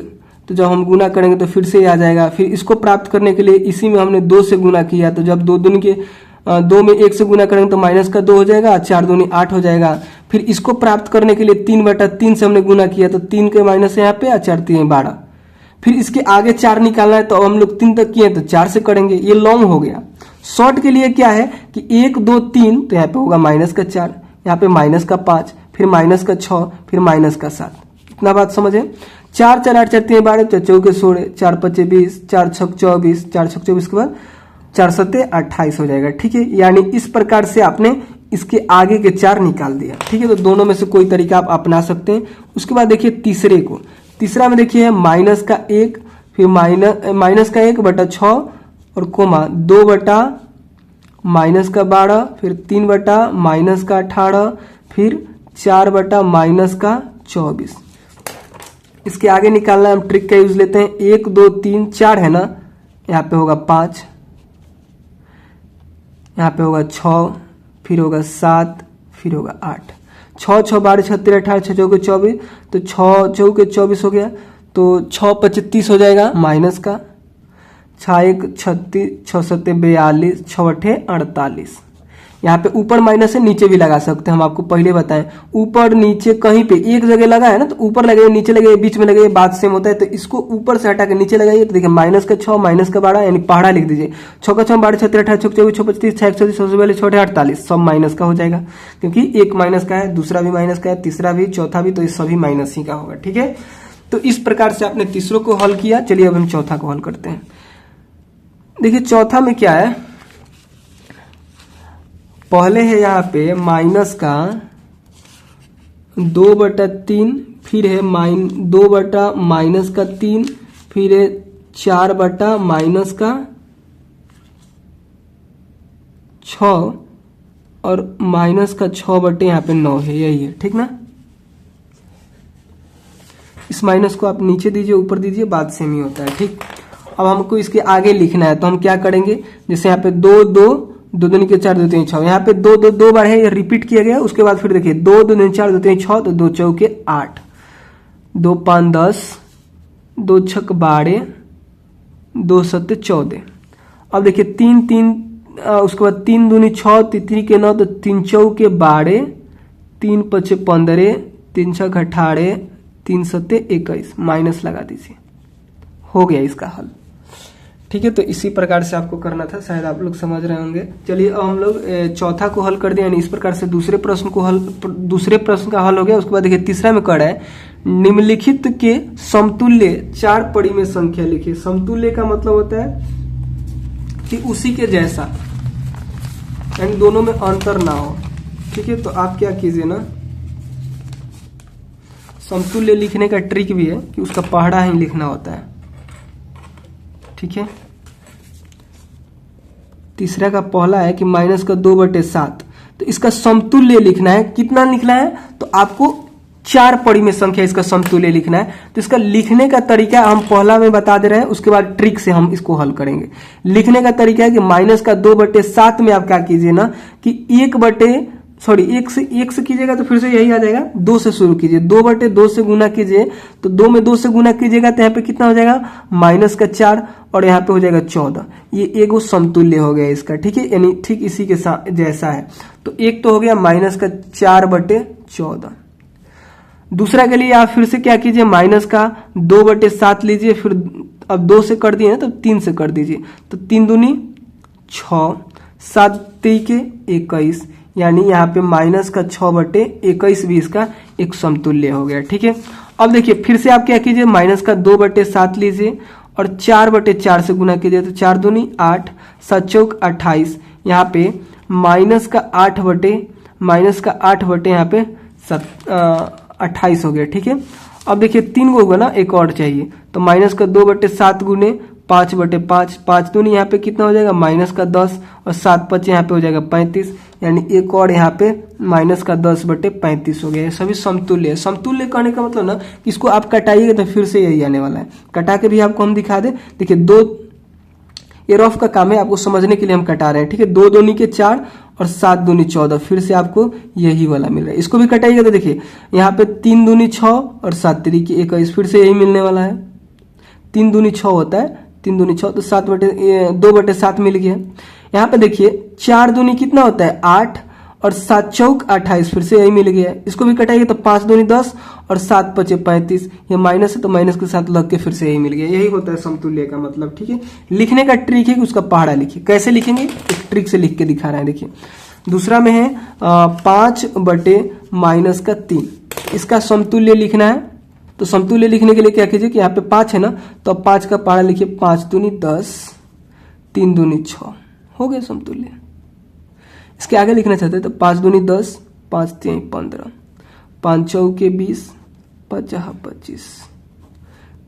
S1: तो जब हम गुना करेंगे तो फिर से आ जाएगा। फिर इसको प्राप्त करने के लिए इसी में हमने 2 से गुना किया, तो जब 2 में 1 से गुना करेंगे तो माइनस का 2 हो जाएगा, 4 दूनी 8 हो जाएगा। फिर इसको प्राप्त करने के लिए 3/3 से हमने गुना किया, तो 3 के माइनस यहाँ पे, 4 3 12। फिर इसके आगे 4 निकालना है, तो हम लोग 3 तक किए तो 4 से करेंगे, ये लॉन्ग हो गया। शॉर्ट के लिए क्या है कि 1 2 3, तो यहाँ पे होगा माइनस का 4, यहाँ पे माइनस का 5, फिर माइनस का 6, फिर माइनस का 7। इतना बात समझे। 4 4 8 4 3 12, 4 चौके 16, 4 5 20, 4 6 24, 4 6 24 के बाद 4 7 28 हो जाएगा। ठीक है, यानी इस प्रकार से आपने इसके आगे के 4 निकाल दिया। ठीक है, तो दोनों में से कोई तरीका आप अपना सकते हैं। उसके बाद देखिए तीसरा में देखिए माइनस का 1, फिर माइनस का 1/6 और कोमा 2 माइनस का 12, फिर 3 माइनस का 18, फिर 4 माइनस का 24। इसके आगे निकालना है, हम ट्रिक का यूज लेते हैं। 1 2 3 4 है ना, यहाँ पे होगा 5, यहाँ पे होगा 6, फिर होगा 7, फिर होगा 8। 6 6 12 36 18, 6 चौके 24, तो 6 चौके 24 हो गया, तो 6 5 30 हो जाएगा माइनस का, 6 1 36, 6 7 42, 6 8 48। यहाँ पे ऊपर माइनस है, नीचे भी लगा सकते हैं, हम आपको पहले बताएं। ऊपर नीचे कहीं पे एक जगह लगा है ना, तो ऊपर लगाइए, नीचे लगाइए, बीच में लगाइए, बात सेम होता है। तो इसको ऊपर से हटा के नीचे लगाइए, तो देखिए माइनस का 6 माइनस का 12 यानी पहाड़ा लिख दीजिए। 6 का 6 12 6 18 6 24 6 25 6 31 सबसे पहले 6 48 सब माइनस का हो जाएगा, क्योंकि एक माइनस का है, दूसरा भी माइनस का है, तीसरा भी, चौथा भी, तो ये सभी माइनस ही का होगा। ठीक है, तो इस प्रकार से आपने तीसरों को हल किया। चलिए अब हम चौथा को हल करते हैं। देखिए चौथा में क्या है, पहले है यहाँ पे माइनस का 2/3, फिर है 2 माइनस का 3, फिर है 4 माइनस का 6 और माइनस का 6 यहाँ पे 9 है, यही है, ठीक ना। इस माइनस को आप नीचे दीजिए, ऊपर दीजिए, बात सेम ही होता है। ठीक, अब हमको इसके आगे लिखना है, तो हम क्या करेंगे, जैसे यहाँ पे 2 2 2 दूनी के 4 2 3 6, यहाँ पे 2 2 2 बार है, ये रिपीट किया गया। उसके बाद फिर देखिए 2 2 दूनी 4 2 3 6, तो 2 चौके 8, 2 5 10, 2 6 12, 2 7 14। अब देखिए 3 3, उसके बाद 3 दूनी 6, 3 के 9, तो 3 चौके 12, 3 5 15, 3 6 18, 3 7 21, माइनस लगा दीजिए, हो गया इसका हल। ठीक है, तो इसी प्रकार से आपको करना था, शायद आप लोग समझ रहे होंगे। चलिए अब हम लोग चौथा को हल कर दिया, यानी इस प्रकार से दूसरे प्रश्न का हल हो गया। उसके बाद देखिए तीसरा में कर है, निम्नलिखित के समतुल्य 4 परिमेय संख्या लिखिए। समतुल्य का मतलब होता है कि उसी के जैसा, यानी दोनों में अंतर ना हो। ठीक है, तो आप क्या कीजिए ना, समतुल्य लिखने का ट्रिक भी है कि उसका पहाड़ा ही लिखना होता है। ठीक है, तीसरा का पहला है कि माइनस का 2/7, तो इसका समतुल्य लिखना है। कितना लिखना है, तो आपको 4 परिमेय संख्या इसका समतुल्य लिखना है। तो इसका लिखने का तरीका हम पहला में बता दे रहे हैं, उसके बाद ट्रिक से हम इसको हल करेंगे। लिखने का तरीका है कि माइनस का 2/7 में आप क्या कीजिए ना कि 1 से कीजिएगा तो फिर से यही आ जाएगा, 2 से शुरू कीजिए, 2/2 से गुना कीजिए, तो 2 में 2 से गुना कीजिएगा तो यहाँ पे कितना हो जाएगा, माइनस का 4, और यहाँ पे हो जाएगा 14। ये एक समतुल्य हो गया इसका। ठीक है, यानी ठीक इसी के जैसा है। तो एक तो हो गया माइनस का 4/14। दूसरा के लिए आप फिर से क्या कीजिए, माइनस का 2/7 लीजिए, फिर अब 2 से कर दिए ना, तो 3 से कर दीजिए, तो 3 दूनी 6, 7 3 21, यानी यहाँ पे माइनस का 6/21 भी इसका एक समतुल्य हो गया। ठीक है, अब देखिए फिर से आप क्या कीजिए, माइनस का 2/7 लीजिए और 4/4 से गुना कीजिए, तो 4 दूनी 8, 7 चौक 28, यहाँ पे माइनस का 8 यहाँ पे 28 हो गया। ठीक है, अब देखिए 3 को होगा ना, एक और चाहिए, तो माइनस का 2/7 गुने 5/5, 5 दूनी यहाँ पे कितना हो जाएगा, माइनस का 10, और 7 5 यहाँ पे हो जाएगा 35, यानी एक और यहाँ पे माइनस का 10/35 हो गया। ये सभी समतुल्य है। समतुल्य कहने का मतलब ना, इसको आप कटाइएगा तो फिर से यही आने वाला है। कटा के भी आपको हम दिखा दे, देखिए 2, ये रफ का काम है, आपको समझने के लिए हम कटा रहे हैं। ठीक है, 2 दूनी के 4 और 7 दूनी 14, फिर से आपको यही वाला मिल रहा है। इसको भी कटाइएगा तो देखिए यहाँ पे 3 दूनी 6 और 7 3 21, फिर से यही मिलने वाला है। 3 दूनी 6 होता है, 3 दूनी 6, तो 2/7 मिल गया। यहाँ पे देखिए 4 दूनी कितना होता है, 8, और 7 चौक 28, फिर से यही मिल गया। इसको भी कटाइए तो 5 दूनी 10 और 7 5 35, ये माइनस है तो माइनस के साथ लग के फिर से यही मिल गया। यही होता है समतुल्य का मतलब। ठीक है, लिखने का ट्रिक है कि उसका पहाड़ा लिखिए। कैसे लिखेंगे, एक ट्रिक से लिख के दिखा रहे हैं। देखिए दूसरा में है 5/-3, इसका समतुल्य लिखना है। तो समतुल्य लिखने के लिए क्या कीजिए कि यहाँ पे 5 है ना, तो 5 का पहाड़ा लिखिए, 5 दूनी 10, 3 दूनी 6, हो गया समतुल्य। इसके आगे लिखना चाहते हैं तो 5 दूनी 10, 5 3 15, 5 चौके 20, 50 25,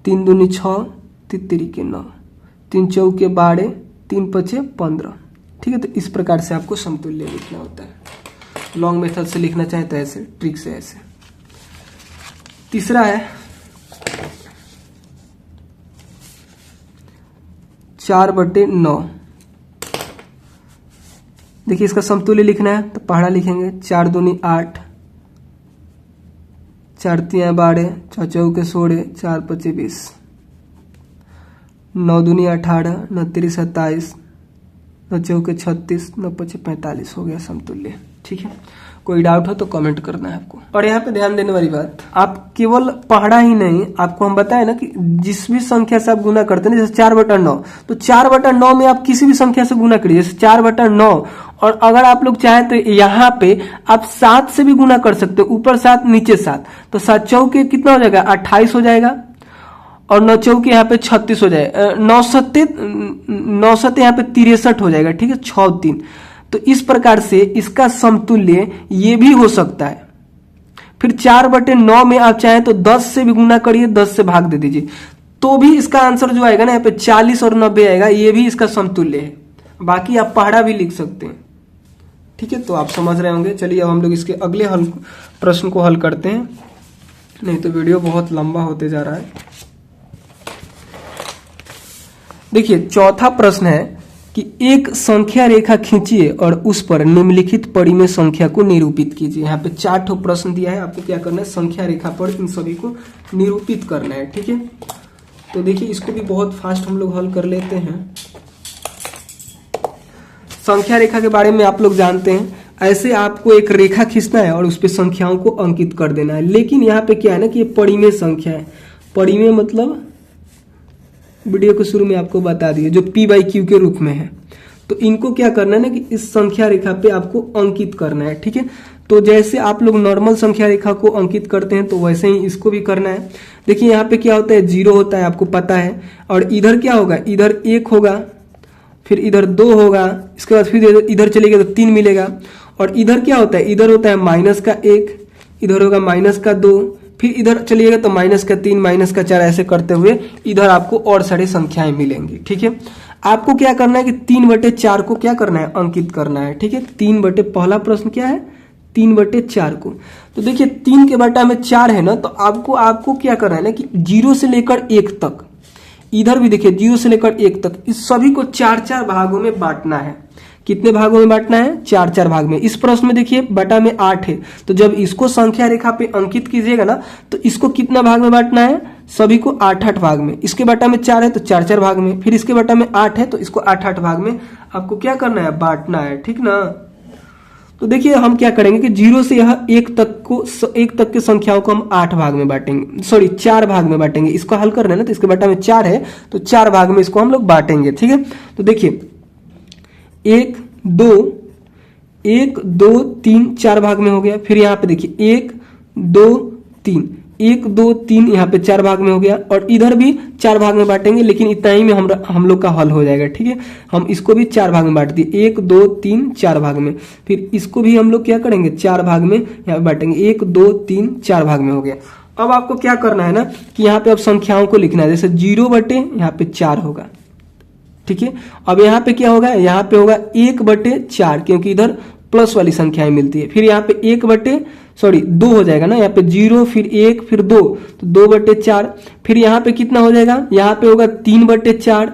S1: 3 दूनी 6, 3 3 9, 3 चौके 12, 3 5 15। ठीक है, तो इस प्रकार से आपको समतुल्य लिखना होता है। लॉन्ग मेथड से लिखना चाहे तो ऐसे, ट्रिक से ऐसे। तीसरा है 4/9। देखिए इसका समतुल्य लिखना है तो पहाड़ा लिखेंगे, 4 दूनी 8, 4 3 12, 4 चौके 16, 4 5 20, 9 दूनी 18, 9 3 27, 9 चौके 36, 9 पचे 45 हो गया समतुल्य। ठीक है, कोई डाउट हो तो कमेंट करना है आपको। और यहाँ पे ध्यान देने वाली बात, आप केवल पढ़ा ही नहीं, आपको हम बताए ना कि जिस भी संख्या से आप गुना करते हैं, जैसे 4/9, तो 4/9 में आप किसी भी संख्या से गुना करिए, जैसे 4/9। और अगर आप लोग चाहें तो यहाँ पे आप 7 से भी गुना कर सकते हो, ऊपर 7 नीचे 7, तो 7 चौके कितना हो जाएगा, 28 हो जाएगा। और 9 चौके यहाँ पे 36 हो जाएगा, 9 सत्ते यहाँ पे 63 हो जाएगा। ठीक है, 6 3। तो इस प्रकार से इसका समतुल्य ये भी हो सकता है। फिर 4/9 में आप चाहें तो 10 से भी गुना करिए, 10 से भाग दे दीजिए, तो भी इसका आंसर जो आएगा ना यहाँ पे 40 और 90 आएगा, ये भी इसका समतुल्य है। बाकी आप पहाड़ा भी लिख सकते हैं। ठीक है, तो आप समझ रहे होंगे। चलिए अब हम लोग इसके अगले प्रश्न को हल करते हैं, नहीं तो वीडियो बहुत लंबा होते जा रहा है। देखिए, चौथा प्रश्न है कि एक संख्या रेखा खींचिए और उस पर निम्नलिखित परिमेय संख्या को निरूपित कीजिए। यहाँ पे 4 प्रश्न दिया है, आपको क्या करना है, संख्या रेखा पर इन सभी को निरूपित करना है। ठीक है, तो देखिए इसको भी बहुत फास्ट हम लोग हल कर लेते हैं। संख्या रेखा के बारे में आप लोग जानते हैं, ऐसे आपको एक रेखा खींचना है और उस पर संख्याओं को अंकित कर देना है। लेकिन यहाँ पे क्या है ना कि ये परिमेय संख्या है। परिमेय मतलब वीडियो के शुरू में आपको बता दिए, जो P/Q के रूप में है। तो इनको क्या करना है ना कि इस संख्या रेखा पे आपको अंकित करना है। ठीक है, तो जैसे आप लोग नॉर्मल संख्या रेखा को अंकित करते हैं तो वैसे ही इसको भी करना है। देखिए यहाँ पे क्या होता है, 0 होता है, आपको पता है। और इधर क्या होगा, इधर 1 होगा, फिर इधर 2 होगा, इसके बाद फिर इधर चलेगा तो 3 मिलेगा। और इधर क्या होता है, इधर होता है -1, इधर होगा -2, फिर इधर चलिएगा तो -3, -4, ऐसे करते हुए इधर आपको और सारी संख्याएं मिलेंगी। ठीक है, आपको क्या करना है कि 3/4 को क्या करना है, अंकित करना है। ठीक है, 3 पहला प्रश्न क्या है, 3/4 को। तो देखिए 3 के बटा में 4 है ना, तो आपको क्या करना है ना कि 0 से लेकर 1 तक, इधर भी देखिए 0 से लेकर 1 तक, इस सभी को 4-4 भागों में बांटना है। कितने भागों में बांटना है, 4-4 भाग में। इस प्रश्न में देखिए बटा में 8 है, तो जब इसको संख्या रेखा पे अंकित कीजिएगा ना, तो इसको कितना भाग में बांटना है, सभी को 8-8 भाग में। इसके बटा में 4 है तो 4-4 भाग में, फिर इसके बटा में 8 है तो इसको 8-8 भाग में आपको क्या करना है, बांटना है। ठीक ना, तो देखिए हम क्या करेंगे कि 0 से यह 1 तक के संख्याओं को हम 8 भाग में बांटेंगे, 4 भाग में बांटेंगे। इसको हल करना है ना, तो इसके बटा में 4 है तो 4 भाग में इसको हम लोग बांटेंगे। ठीक है, तो देखिए 1 2 3 4 भाग में हो गया। फिर यहाँ पे देखिए 1 2 3 1 2 3 यहाँ पे 4 भाग में हो गया, और इधर भी 4 भाग में बांटेंगे, लेकिन इतना ही में हम लोग का हल हो जाएगा। ठीक है, हम इसको भी 4 भाग में बांट दिए, 1 2 3 4 भाग में। फिर इसको भी हम लोग क्या करेंगे, 4 भाग में यहाँ पे बांटेंगे, 1 2 3 4 भाग में हो गया। अब आपको क्या करना है ना कि यहाँ पे अब संख्याओं को लिखना है, जैसे 0/4 होगा। ठीक है, अब यहाँ पे क्या होगा, यहाँ पे होगा 1/4, क्योंकि इधर प्लस वाली संख्याएं मिलती है। फिर यहाँ पे 2 हो जाएगा ना, यहाँ पे 0 फिर 1 फिर 2, तो 2/4। फिर यहाँ पे कितना हो जाएगा, यहाँ पे होगा 3/4,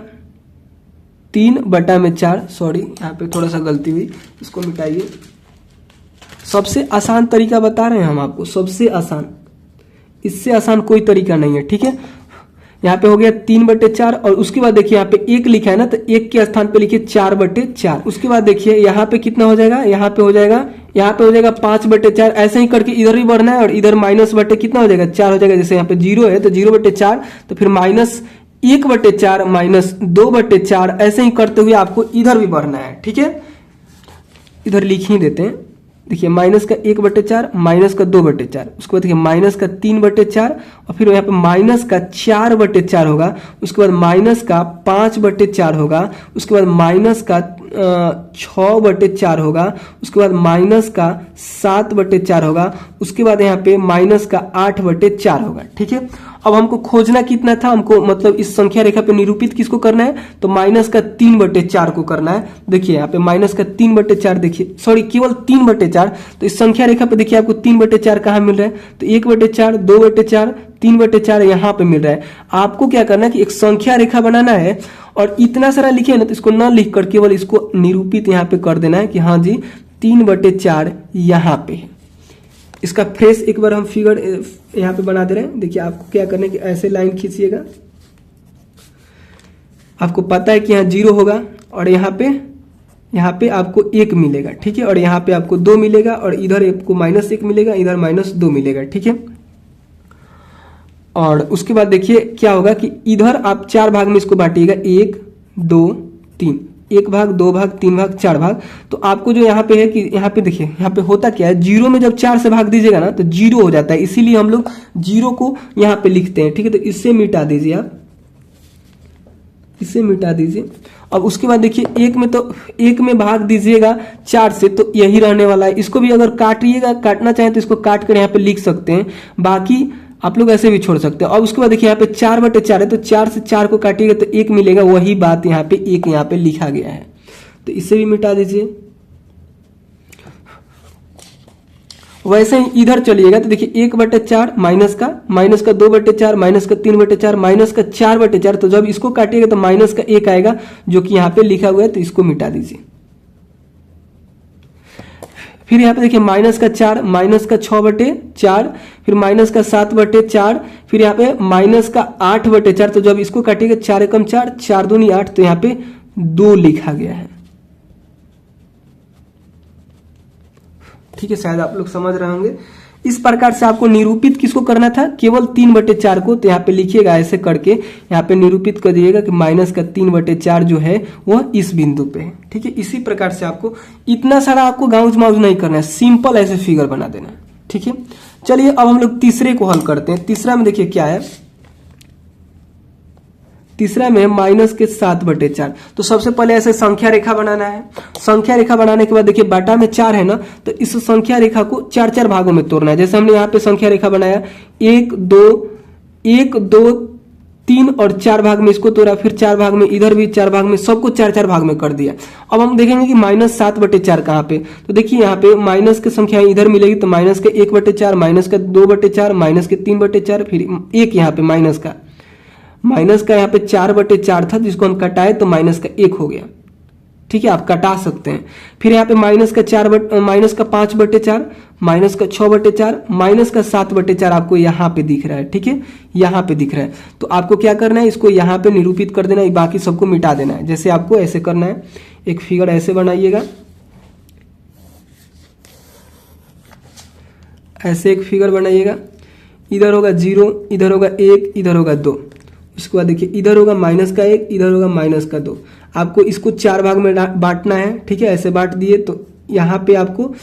S1: 3/4, सॉरी यहाँ पे थोड़ा सा गलती हुई, इसको मिटाइए। सबसे आसान तरीका बता रहे हैं हम आपको, सबसे आसान, इससे आसान कोई तरीका नहीं है। ठीक है, यहाँ पे हो गया 3/4, और उसके बाद देखिए यहाँ पे 1 लिखा है ना, तो 1 के स्थान पे लिखिए 4/4। उसके बाद देखिए यहाँ पे कितना हो जाएगा, यहाँ पे हो जाएगा 5/4। ऐसे ही करके इधर भी बढ़ना है, और इधर -/, कितना हो जाएगा, 4 हो जाएगा। जैसे यहाँ पे 0 है तो 0/4, तो फिर -1/4 -2/4, ऐसे ही करते हुए आपको इधर भी बढ़ना है। ठीक है, इधर लिख ही देते हैं। देखिए -1/4 -2/4, उसके बाद देखिए -3/4, और फिर यहाँ पे -4/4 होगा। उसके बाद -5/4 होगा। उसके बाद -6/4 होगा। उसके बाद -7/4 होगा। उसके बाद यहाँ पे -8/4 होगा। ठीक है, अब हमको खोजना कितना था, हमको मतलब इस संख्या रेखा पे निरूपित किसको करना है, तो -3/4 को करना है। देखिए यहाँ पे -3/4, देखिए सॉरी केवल 3/4, तो इस संख्या रेखा पे देखिए आपको 3/4 कहाँ मिल रहा है, तो 1/4 2/4 3/4 यहाँ पे मिल रहा है। आपको क्या करना है कि एक संख्या रेखा बनाना है, और इतना सारा लिखे ना तो इसको ना लिख कर केवल इसको निरूपित यहाँ पे कर देना है कि हाँ जी 3/4 यहाँ पे है। इसका फ्रेश एक बार हम फिगर यहाँ पे बना दे रहे हैं। देखिए आपको क्या करना है कि ऐसे लाइन खींचिएगा, आपको पता है कि यहाँ 0 होगा और यहाँ पे यहाँ पे आपको 1 मिलेगा, ठीक है, और यहाँ पे आपको 2 मिलेगा, और इधर आपको -1 मिलेगा, इधर -2 मिलेगा, ठीक है। और उसके बाद देखिए क्या होगा कि इधर आप 4 भाग में इसको बांटिएगा, 1 2 3, 1 भाग 2 भाग 3 भाग 4 भाग। तो आपको जो यहाँ पे है कि यहाँ पे देखिए यहाँ पे होता क्या है, 0 में जब 4 से भाग दीजिएगा ना तो 0 हो जाता है, इसीलिए हम लोग 0 को यहाँ पे लिखते हैं, ठीक है। तो इससे मिटा दीजिए आप, इसे मिटा दीजिए। अब उसके बाद देखिए 1 में, तो 1 में भाग दीजिएगा 4 से, तो यही रहने वाला है। इसको भी अगर काटिएगा, काटना चाहें तो इसको काट कर यहाँ पे लिख सकते हैं, बाकी आप लोग ऐसे भी छोड़ सकते हैं। और उसके बाद देखिए यहाँ पे 4/4 है, तो 4 से 4 को काटिएगा तो 1 मिलेगा, वही बात यहाँ पे 1 यहाँ पे लिखा गया है, तो इसे भी मिटा दीजिए। वैसे ही इधर चलिएगा तो देखिए 1/4 माइनस का 2/4 माइनस का 3/4 माइनस का 4/4, तो जब इसको काटिएगा तो माइनस का 1 आएगा जो कि यहाँ पे लिखा हुआ है, तो इसको मिटा दीजिए। फिर यहाँ पे देखिए माइनस का 4 माइनस का 6/4, फिर माइनस का 7/4, फिर यहाँ पे माइनस का 8/4, तो जब इसको काटिएगा 4 एकम 4, 4 दूनी 8, तो यहाँ पे 2 लिखा गया है, ठीक है। शायद आप लोग समझ रहे होंगे। इस प्रकार से आपको निरूपित किसको करना था, केवल 3/4 को, तो यहाँ पे लिखिएगा ऐसे करके, यहाँ पे निरूपित कर दिएगा कि माइनस का 3/4 जो है वह इस बिंदु पे है, ठीक है। इसी प्रकार से आपको इतना सारा आपको गाउज माउज नहीं करना है, सिंपल ऐसे फिगर बना देना है, ठीक है। चलिए अब हम लोग तीसरे को हल करते हैं। तीसरा में देखिए क्या है, तीसरा में माइनस के 7/4। तो सबसे पहले ऐसे संख्या रेखा बनाना है। संख्या रेखा बनाने के बाद देखिए बाटा में 4 है ना, तो इस संख्या रेखा को 4-4 भागों में तोड़ना है। जैसे हमने यहाँ पे संख्या रेखा बनाया, 1 2 3 और 4 भाग में इसको तोड़ा, फिर 4 भाग में, इधर भी 4 भाग में, सबको 4-4 भाग में कर दिया। अब हम देखेंगे कि -7/4 कहाँ पे, तो देखिए यहाँ पे माइनस की संख्या इधर मिलेगी, तो माइनस का 1/4 माइनस का 2/4 माइनस के 3/4, फिर 1 यहाँ पे माइनस का यहाँ पे 4/4 था, जिसको हम कटाए तो माइनस का 1 हो गया, ठीक है। आप कटा सकते हैं। फिर यहाँ पे माइनस का 5/4 माइनस का 6/4 माइनस का 7/4 आपको यहाँ पे दिख रहा है, ठीक है, यहाँ पे दिख रहा है। तो आपको क्या करना है, इसको यहाँ पे निरूपित कर देना है, बाकी सबको मिटा देना है। जैसे आपको ऐसे करना है, एक फिगर ऐसे बनाइएगा, ऐसे एक फिगर बनाइएगा, इधर होगा 0, इधर होगा 1, इधर होगा 2। इसके बाद देखिए इधर होगा माइनस का 1, इधर होगा माइनस का 2। आपको इसको 4 भाग में बांटना है, ठीक है। ऐसे बांट दिए तो यहाँ पे आपको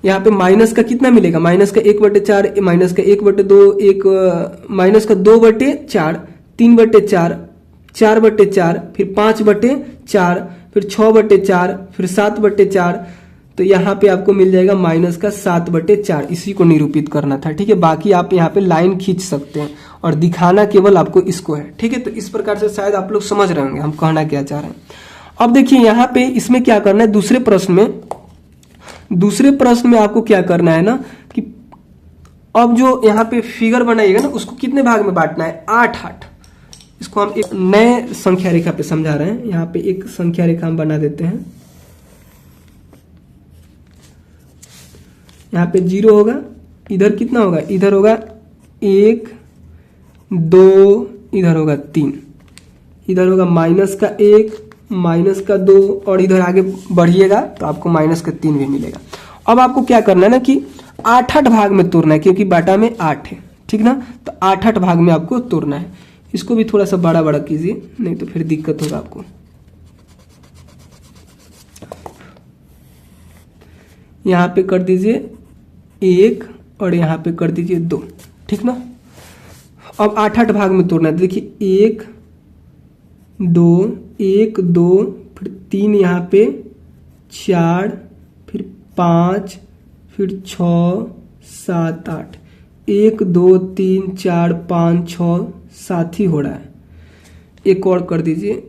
S1: यहाँ पे माइनस का कितना मिलेगा, माइनस का 1/4 माइनस का 1/2 एक माइनस का 2/4 3/4 4/4 फिर 5/4 फिर 6/4 फिर 7/4, तो यहाँ पे आपको मिल जाएगा माइनस का 7/4। इसी को निरूपित करना था, ठीक है। बाकी आप यहाँ पे लाइन खींच सकते हैं और दिखाना केवल आपको इसको है, ठीक है। तो इस प्रकार से शायद आप लोग समझ रहे होंगे हम कहना क्या चाह रहे हैं। अब देखिए यहाँ पे इसमें क्या करना है, दूसरे प्रश्न में आपको क्या करना है ना कि अब जो यहाँ पे फिगर बनाइएगा ना, उसको कितने भाग में बांटना है, 8-8। इसको हम एक नए संख्या रेखा पे समझा रहे हैं। यहाँ पे एक संख्या रेखा हम बना देते हैं। यहाँ पे 0 होगा, इधर कितना होगा, इधर होगा 1 2, इधर होगा 3, इधर होगा माइनस का 1 माइनस का 2, और इधर आगे बढ़िएगा तो आपको माइनस का 3 भी मिलेगा। अब आपको क्या करना है ना कि 8-8 भाग में तोड़ना है, क्योंकि बाटा में 8 है, ठीक ना। तो 8-8 भाग में आपको तोड़ना है। इसको भी थोड़ा सा बड़ा बड़ा कीजिए, नहीं तो फिर दिक्कत होगा आपको। यहाँ पे कर दीजिए 1 और यहाँ पे कर दीजिए 2, ठीक ना। अब 8-8 भाग में तोड़ना है। देखिए 1 2 फिर 3, यहाँ पे 4 फिर 5 फिर 6 7 8, 1 2 3 4 5 6 7 ही हो रहा है। एक और कर दीजिए,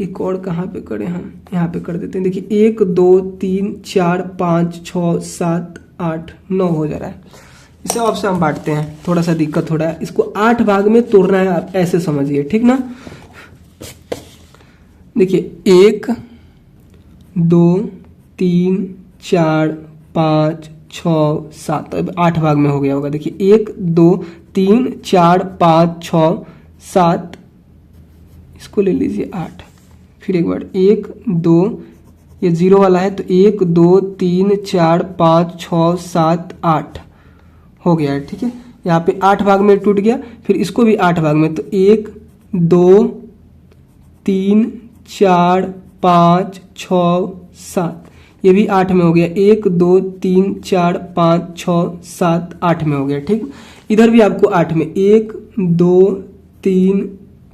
S1: एक और कहाँ पे करें, हम यहाँ पे कर देते हैं। देखिए 1 2 3 4 5 6 7 8 9 हो जा रहा है। इसे अब से हम बांटते हैं, थोड़ा सा दिक्कत हो रहा है। इसको 8 भाग में तोड़ना है, आप ऐसे समझिए, ठीक ना। देखिए 1 2 3 4 5 6 7, अब 8 भाग में हो गया होगा। देखिए 1 2 3 4 5 6 7, इसको ले लीजिए 8। फिर एक बार 1 2 ये 0 वाला है, तो 1 2 3 4 5 6 7 8 हो गया है। ठीक है, यहाँ पे 8 भाग में टूट गया, फिर इसको भी 8 भाग में, तो 1 2 3 4 5 6 7, ये भी 8 में हो गया। 1 2 3 4 5 6 7 8 में हो गया। ठीक, इधर भी आपको 8 में 1 2 3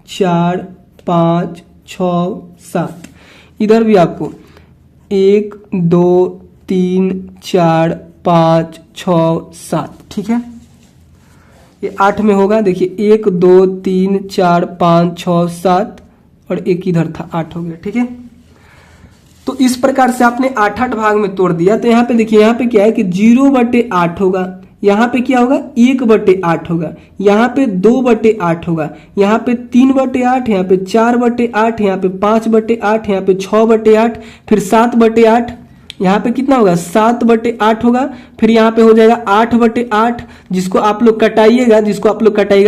S1: 4 5 6 7, इधर भी आपको 1 2 3 4 5 6 7। ठीक है, ये 8 में होगा। देखिए 1 2 3 4 5 6 7 और एक इधर था, 8 हो गया। ठीक है, तो इस प्रकार से आपने 8-8 भाग में तोड़ दिया। तो यहाँ पे देखिए, यहाँ पे क्या है कि 0/8 होगा, यहाँ पे क्या होगा 1/8 होगा, यहाँ पे 2/8 होगा, यहाँ पे 3/8, यहाँ पे 4/8, यहाँ पे 5/8, यहाँ पे 6/8, फिर 7/8, यहाँ पे कितना होगा 7/8 होगा, फिर यहाँ पे हो जाएगा 8/8, जिसको आप लोग कटाइएगा,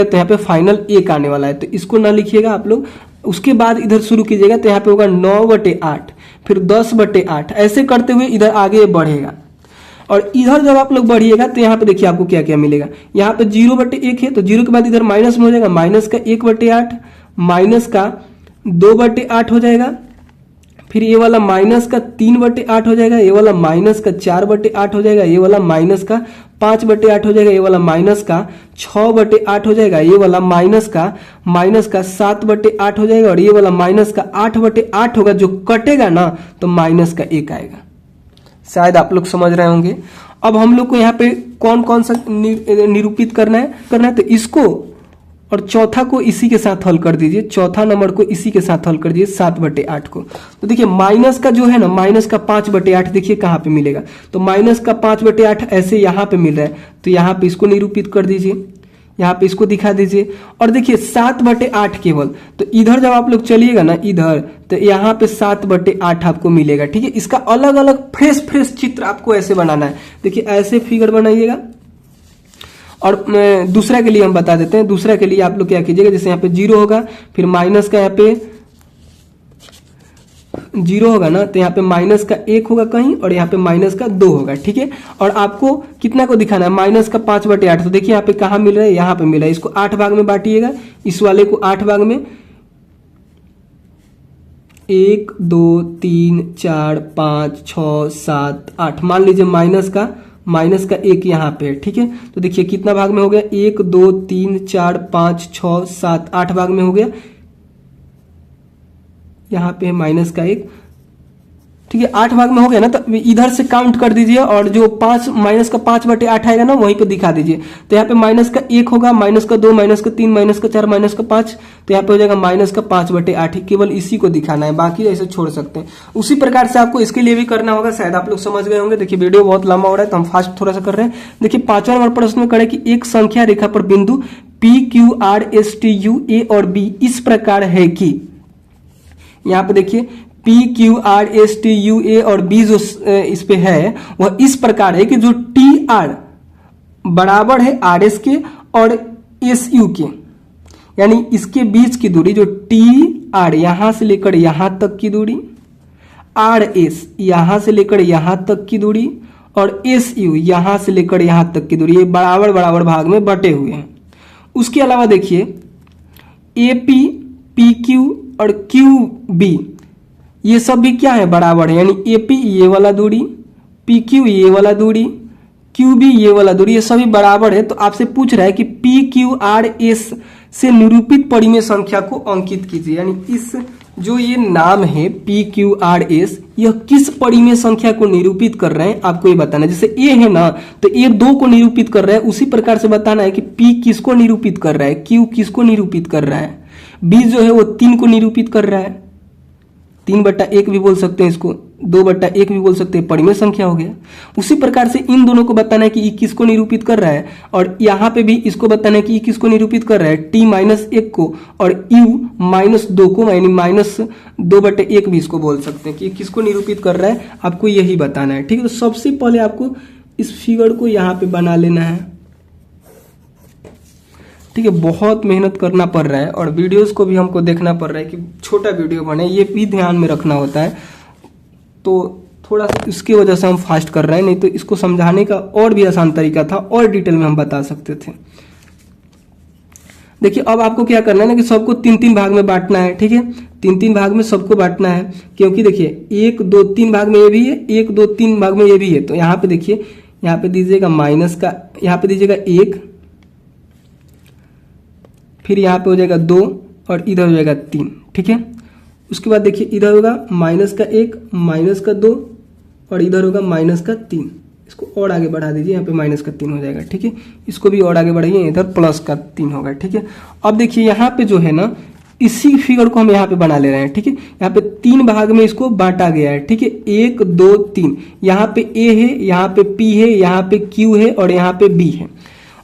S1: तो यहाँ पे फाइनल 1 आने वाला है, तो इसको ना लिखिएगा आप लोग। उसके बाद इधर शुरू कीजिएगा, तो यहाँ पे होगा 9/8, फिर 10/8, ऐसे करते हुए इधर आगे बढ़ेगा। और इधर जब आप लोग बढ़िएगा तो यहाँ पे देखिए आपको क्या क्या मिलेगा। यहाँ पे 0/1 है, तो 0 के बाद इधर माइनस में हो जाएगा, माइनस का 1/8, माइनस का 2/8 हो जाएगा, फिर ये वाला माइनस का 3/8 हो जाएगा, ये वाला माइनस का 4/8 हो जाएगा, ये वाला माइनस का 5/8 हो जाएगा, ये वाला माइनस का 6/8 हो जाएगा, ये वाला माइनस का 7/8 हो जाएगा, और ये वाला माइनस का 8/8 होगा। जो कटेगा ना तो माइनस का 1 आएगा। शायद आप लोग समझ रहे होंगे। अब हम लोग को यहाँ पे कौन कौन सा निरूपित करना है, तो इसको और चौथा को इसी के साथ हल कर दीजिए, चौथा नंबर को इसी के साथ हल कर दीजिए 7/8 को। तो देखिए माइनस का जो है ना, माइनस का 5/8 देखिए कहाँ पे मिलेगा, तो माइनस का 5/8 ऐसे यहाँ पे मिल रहा है, तो यहाँ पे इसको निरूपित कर दीजिए, यहाँ पे इसको दिखा दीजिए। और देखिए 7/8 केवल, तो इधर जब आप लोग चलिएगा ना इधर, तो यहाँ पे 7/8 आपको मिलेगा। ठीक है, इसका अलग अलग फ्रेश चित्र आपको ऐसे बनाना है। देखिए ऐसे फिगर बनाइएगा। और दूसरा के लिए हम बता देते हैं, दूसरा के लिए आप लोग क्या कीजिएगा, जैसे यहाँ पे 0 होगा, फिर माइनस का यहाँ पे 0 होगा ना, तो यहाँ पे माइनस का 1 होगा कहीं, और यहाँ पे माइनस का 2 होगा। ठीक है, और आपको कितना को दिखाना है, माइनस का 5/8। तो देखिए यहाँ पे कहाँ मिल रहा है, यहाँ पे मिल रहा है। इसको 8 भाग में बांटिएगा, इस वाले को 8 भाग में, 1 2 3 4 5 6 7 8, मान लीजिए माइनस का 1 यहाँ पे है। ठीक है, तो देखिए कितना भाग में हो गया, 1 2 3 4 5 6 7 8 भाग में हो गया। यहाँ पे माइनस का 1, ठीक है 8 भाग में हो गया ना, तो इधर से काउंट कर दीजिए, और जो माइनस का 5/8 आएगा ना वहीं पे दिखा दीजिए। तो यहाँ पे माइनस का 1 होगा, माइनस का 2, माइनस का 3, माइनस का 4, माइनस का 5, तो यहाँ पे हो जाएगा माइनस का 5/8। केवल इसी को दिखाना है, बाकी ऐसे छोड़ सकते हैं। उसी प्रकार से आपको इसके लिए भी करना होगा। शायद आप लोग समझ गए होंगे। देखिए वीडियो बहुत लंबा हो रहा है, तो हम फास्ट थोड़ा सा कर रहे हैं। देखिए 5वां नंबर प्रश्न में करे कि एक संख्या रेखा पर बिंदु PQRSTU A और B इस प्रकार है कि, यहाँ पे देखिए PQRSTU A और B जो इस पे है वह इस प्रकार है कि जो TR बराबर है RS के और SU के, यानी इसके बीच की दूरी जो TR यहां से लेकर यहां तक की दूरी, RS यहां से लेकर यहां तक की दूरी, और SU यहां से लेकर यहां तक की दूरी, ये बराबर बराबर भाग में बटे हुए हैं। उसके अलावा देखिए AP, PQ और QB ये सब भी क्या है, बराबर है, यानी AP ये वाला दूरी, PQ ये वाला दूरी, QB ये वाला दूरी, ये सभी बराबर है। तो आपसे पूछ रहा है कि PQRS से निरूपित परिमेय संख्या को अंकित कीजिए, यानी इस जो ये नाम है PQRS, यह किस परिमेय संख्या को निरूपित कर रहे हैं आपको ये बताना है। जैसे A है ना, तो A 2 को निरूपित कर रहा है, उसी प्रकार से बताना है कि P किसको निरूपित कर रहा है, Q किसको निरूपित कर रहा है, B जो है वो 3 को निरूपित कर रहा है, 3/1 भी बोल सकते हैं इसको, 2/1 भी बोल सकते हैं, परिमेय संख्या हो गया। उसी प्रकार से इन दोनों को बताना है कि ई किसको निरूपित कर रहा है, और यहाँ पे भी इसको बताना है कि ई किसको निरूपित कर रहा है, t-1 को, और u-2 को, यानी -2/1 भी इसको बोल सकते हैं कि किसको निरूपित कर रहा है, आपको यही बताना है। ठीक है, तो सबसे पहले आपको इस फिगर को यहाँ पे बना लेना है। ठीक है, बहुत मेहनत करना पड़ रहा है, और वीडियोस को भी हमको देखना पड़ रहा है कि छोटा वीडियो बने, ये भी ध्यान में रखना होता है। तो थोड़ा सा इसकी वजह से हम फास्ट कर रहे हैं, नहीं तो इसको समझाने का और भी आसान तरीका था और डिटेल में हम बता सकते थे। देखिए अब आपको क्या करना है ना कि सबको 3-3 भाग में बांटना है, ठीक है। 3-3 भाग में सबको बांटना है, क्योंकि देखिए 1 2 3 भाग में ये भी है, 1 2 3 भाग में ये भी है। तो यहाँ पे देखिए, यहाँ पे दीजिएगा माइनस का, यहाँ पे दीजिएगा 1, फिर यहाँ पे हो जाएगा 2 और इधर हो जाएगा 3, ठीक है। उसके बाद देखिए इधर होगा माइनस का 1, माइनस का 2 और इधर होगा माइनस का 3। इसको और आगे बढ़ा दीजिए, यहाँ पे माइनस का 3 हो जाएगा, ठीक है। इसको भी और आगे बढ़ाइए, इधर प्लस का 3 होगा, ठीक है। अब देखिए यहाँ पे जो है ना, इसी फिगर को हम यहाँ पे बना ले रहे हैं, ठीक है। यहाँ पे 3 भाग में इसको बांटा गया है, ठीक है। 1 2 3, यहाँ पे A है, यहाँ पे P है, यहाँ पे Q है और यहाँ पे B है।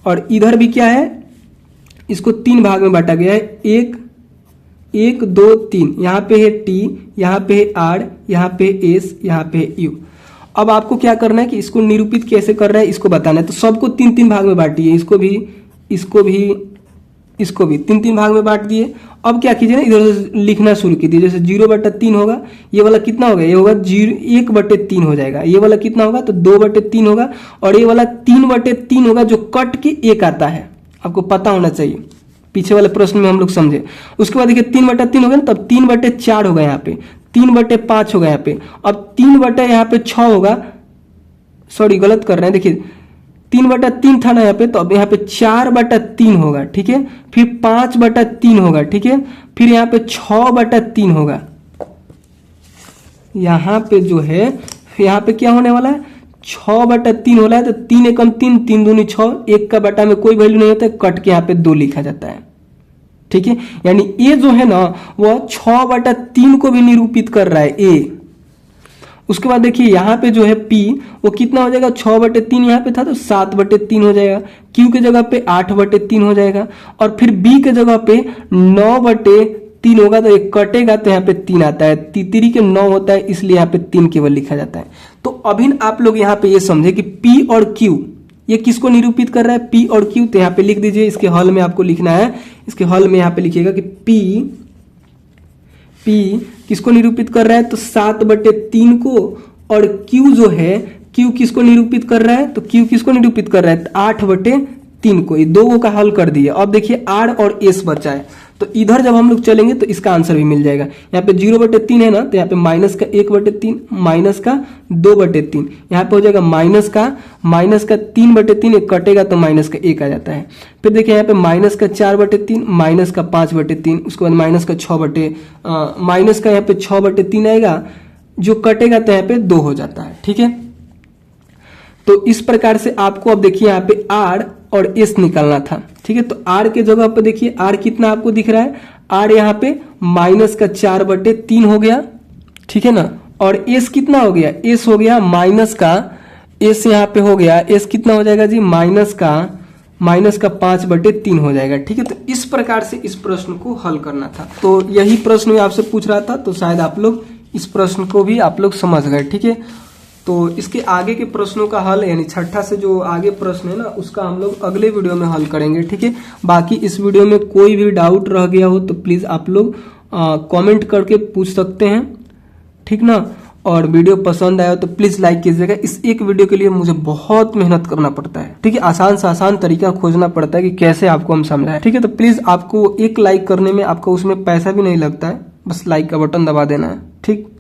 S1: और इधर भी क्या है, इसको 3 भाग में बांटा गया है, 1 2 3, यहाँ पे है T, यहाँ पे है R, यहाँ पे S, यहाँ पे है U। अब आपको क्या करना है कि इसको निरूपित कैसे कर रहा है इसको बताना है। तो सबको 3-3 भाग में बांटिए, इसको भी, इसको भी, इसको भी 3-3 भाग में बांट दिए। अब क्या कीजिए ना, इधर लिखना शुरू कीजिए। जैसे 0/3 होगा, ये वाला कितना होगा, ये होगा 1/3 हो जाएगा। ये वाला कितना होगा, तो 2/3 होगा। और ये वाला 3/3 होगा, जो कट के 1 आता है, आपको पता होना चाहिए, पीछे वाले प्रश्न में हम लोग समझे। उसके बाद देखिए 3/3 होगा ना, तब 3/4 होगा, यहाँ पे 3/5 होगा, यहाँ पे अब 3 यहाँ पे 6 होगा। सॉरी गलत कर रहे हैं, देखिए 3/3 था ना यहाँ पे, तो अब यहाँ पे 4/3 होगा, ठीक है। फिर 5/3 होगा, ठीक है। फिर यहाँ पे 6/3 होगा। यहाँ पे जो है, यहाँ पे क्या होने वाला है, 6/3 हो रहा है। तो 3 एकम 3, 3 दूनी 6, 1 का बटा में कोई वैल्यू नहीं होता है, कट के यहाँ पे 2 लिखा जाता है, ठीक है। यानी ए जो है ना, वह 6/3 को भी निरूपित कर रहा है, ए। उसके बाद देखिए यहाँ पे जो है P, वो कितना हो जाएगा, 6/3 यहाँ पे था तो 7/3 हो जाएगा। Q के जगह पे 8/3 हो जाएगा। और फिर B के जगह पे 9/3 होगा। तो एक कटेगा तो यहाँ पे 3 आता है, तितरी के 9 होता है, इसलिए यहाँ पे 3 केवल लिखा जाता है। तो अभी आप लोग यहाँ पे ये समझे कि P और Q ये किसको निरूपित कर रहा है, P और Q। तो यहाँ पे लिख दीजिए, इसके हल में आपको लिखना है, इसके हल में यहाँ पे लिखिएगा कि P किसको निरूपित कर रहा है, तो 7/3 को। और Q जो है, Q किसको निरूपित कर रहा है, तो Q किसको निरूपित कर रहा है, 8/3 को। ये दो का हल कर दिए। अब देखिए R और S बचा है, तो इधर जब हम लोग चलेंगे तो इसका आंसर भी मिल जाएगा। यहाँ पे 0/3 है ना, तो यहाँ पे माइनस का 1/3, माइनस का 2/3, यहाँ पे हो जाएगा माइनस का 3/3, एक कटेगा तो माइनस का 1 आ जाता है। फिर देखिए यहाँ पे माइनस का 4/3, माइनस का 5/3, उसके बाद माइनस का माइनस का यहाँ पे 6/3 आएगा, जो कटेगा तो यहाँ पे 2 हो जाता है, ठीक है। तो इस प्रकार से आपको अब देखिए यहाँ पे R और S निकालना था, ठीक है। तो R के जगह पे देखिए R कितना आपको दिख रहा है, R यहाँ पे माइनस का 4/3 हो गया, ठीक है ना। और S कितना हो गया, S हो गया माइनस का, S यहाँ पे हो गया, S कितना हो जाएगा जी, माइनस का 5/3 हो जाएगा, ठीक है। तो इस प्रकार से इस प्रश्न को हल करना था। तो यही प्रश्न मैं आपसे पूछ रहा था, तो शायद आप लोग इस प्रश्न को भी आप लोग समझ गए, ठीक है। तो इसके आगे के प्रश्नों का हल, यानी छठा से जो आगे प्रश्न है ना, उसका हम लोग अगले वीडियो में हल करेंगे, ठीक है। बाकी इस वीडियो में कोई भी डाउट रह गया हो तो प्लीज आप लोग कमेंट करके पूछ सकते हैं, ठीक ना। और वीडियो पसंद आया तो प्लीज लाइक कीजिएगा। इस एक वीडियो के लिए मुझे बहुत मेहनत करना पड़ता है, ठीक है। आसान से आसान तरीका खोजना पड़ता है कि कैसे आपको हम समझाएं, ठीक है। तो प्लीज आपको एक लाइक करने में आपको उसमें पैसा भी नहीं लगता है, बस लाइक का बटन दबा देना है, ठीक।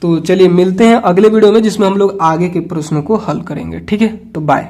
S1: तो चलिए मिलते हैं अगले वीडियो में, जिसमें हम लोग आगे के प्रश्नों को हल करेंगे, ठीक है। तो बाय।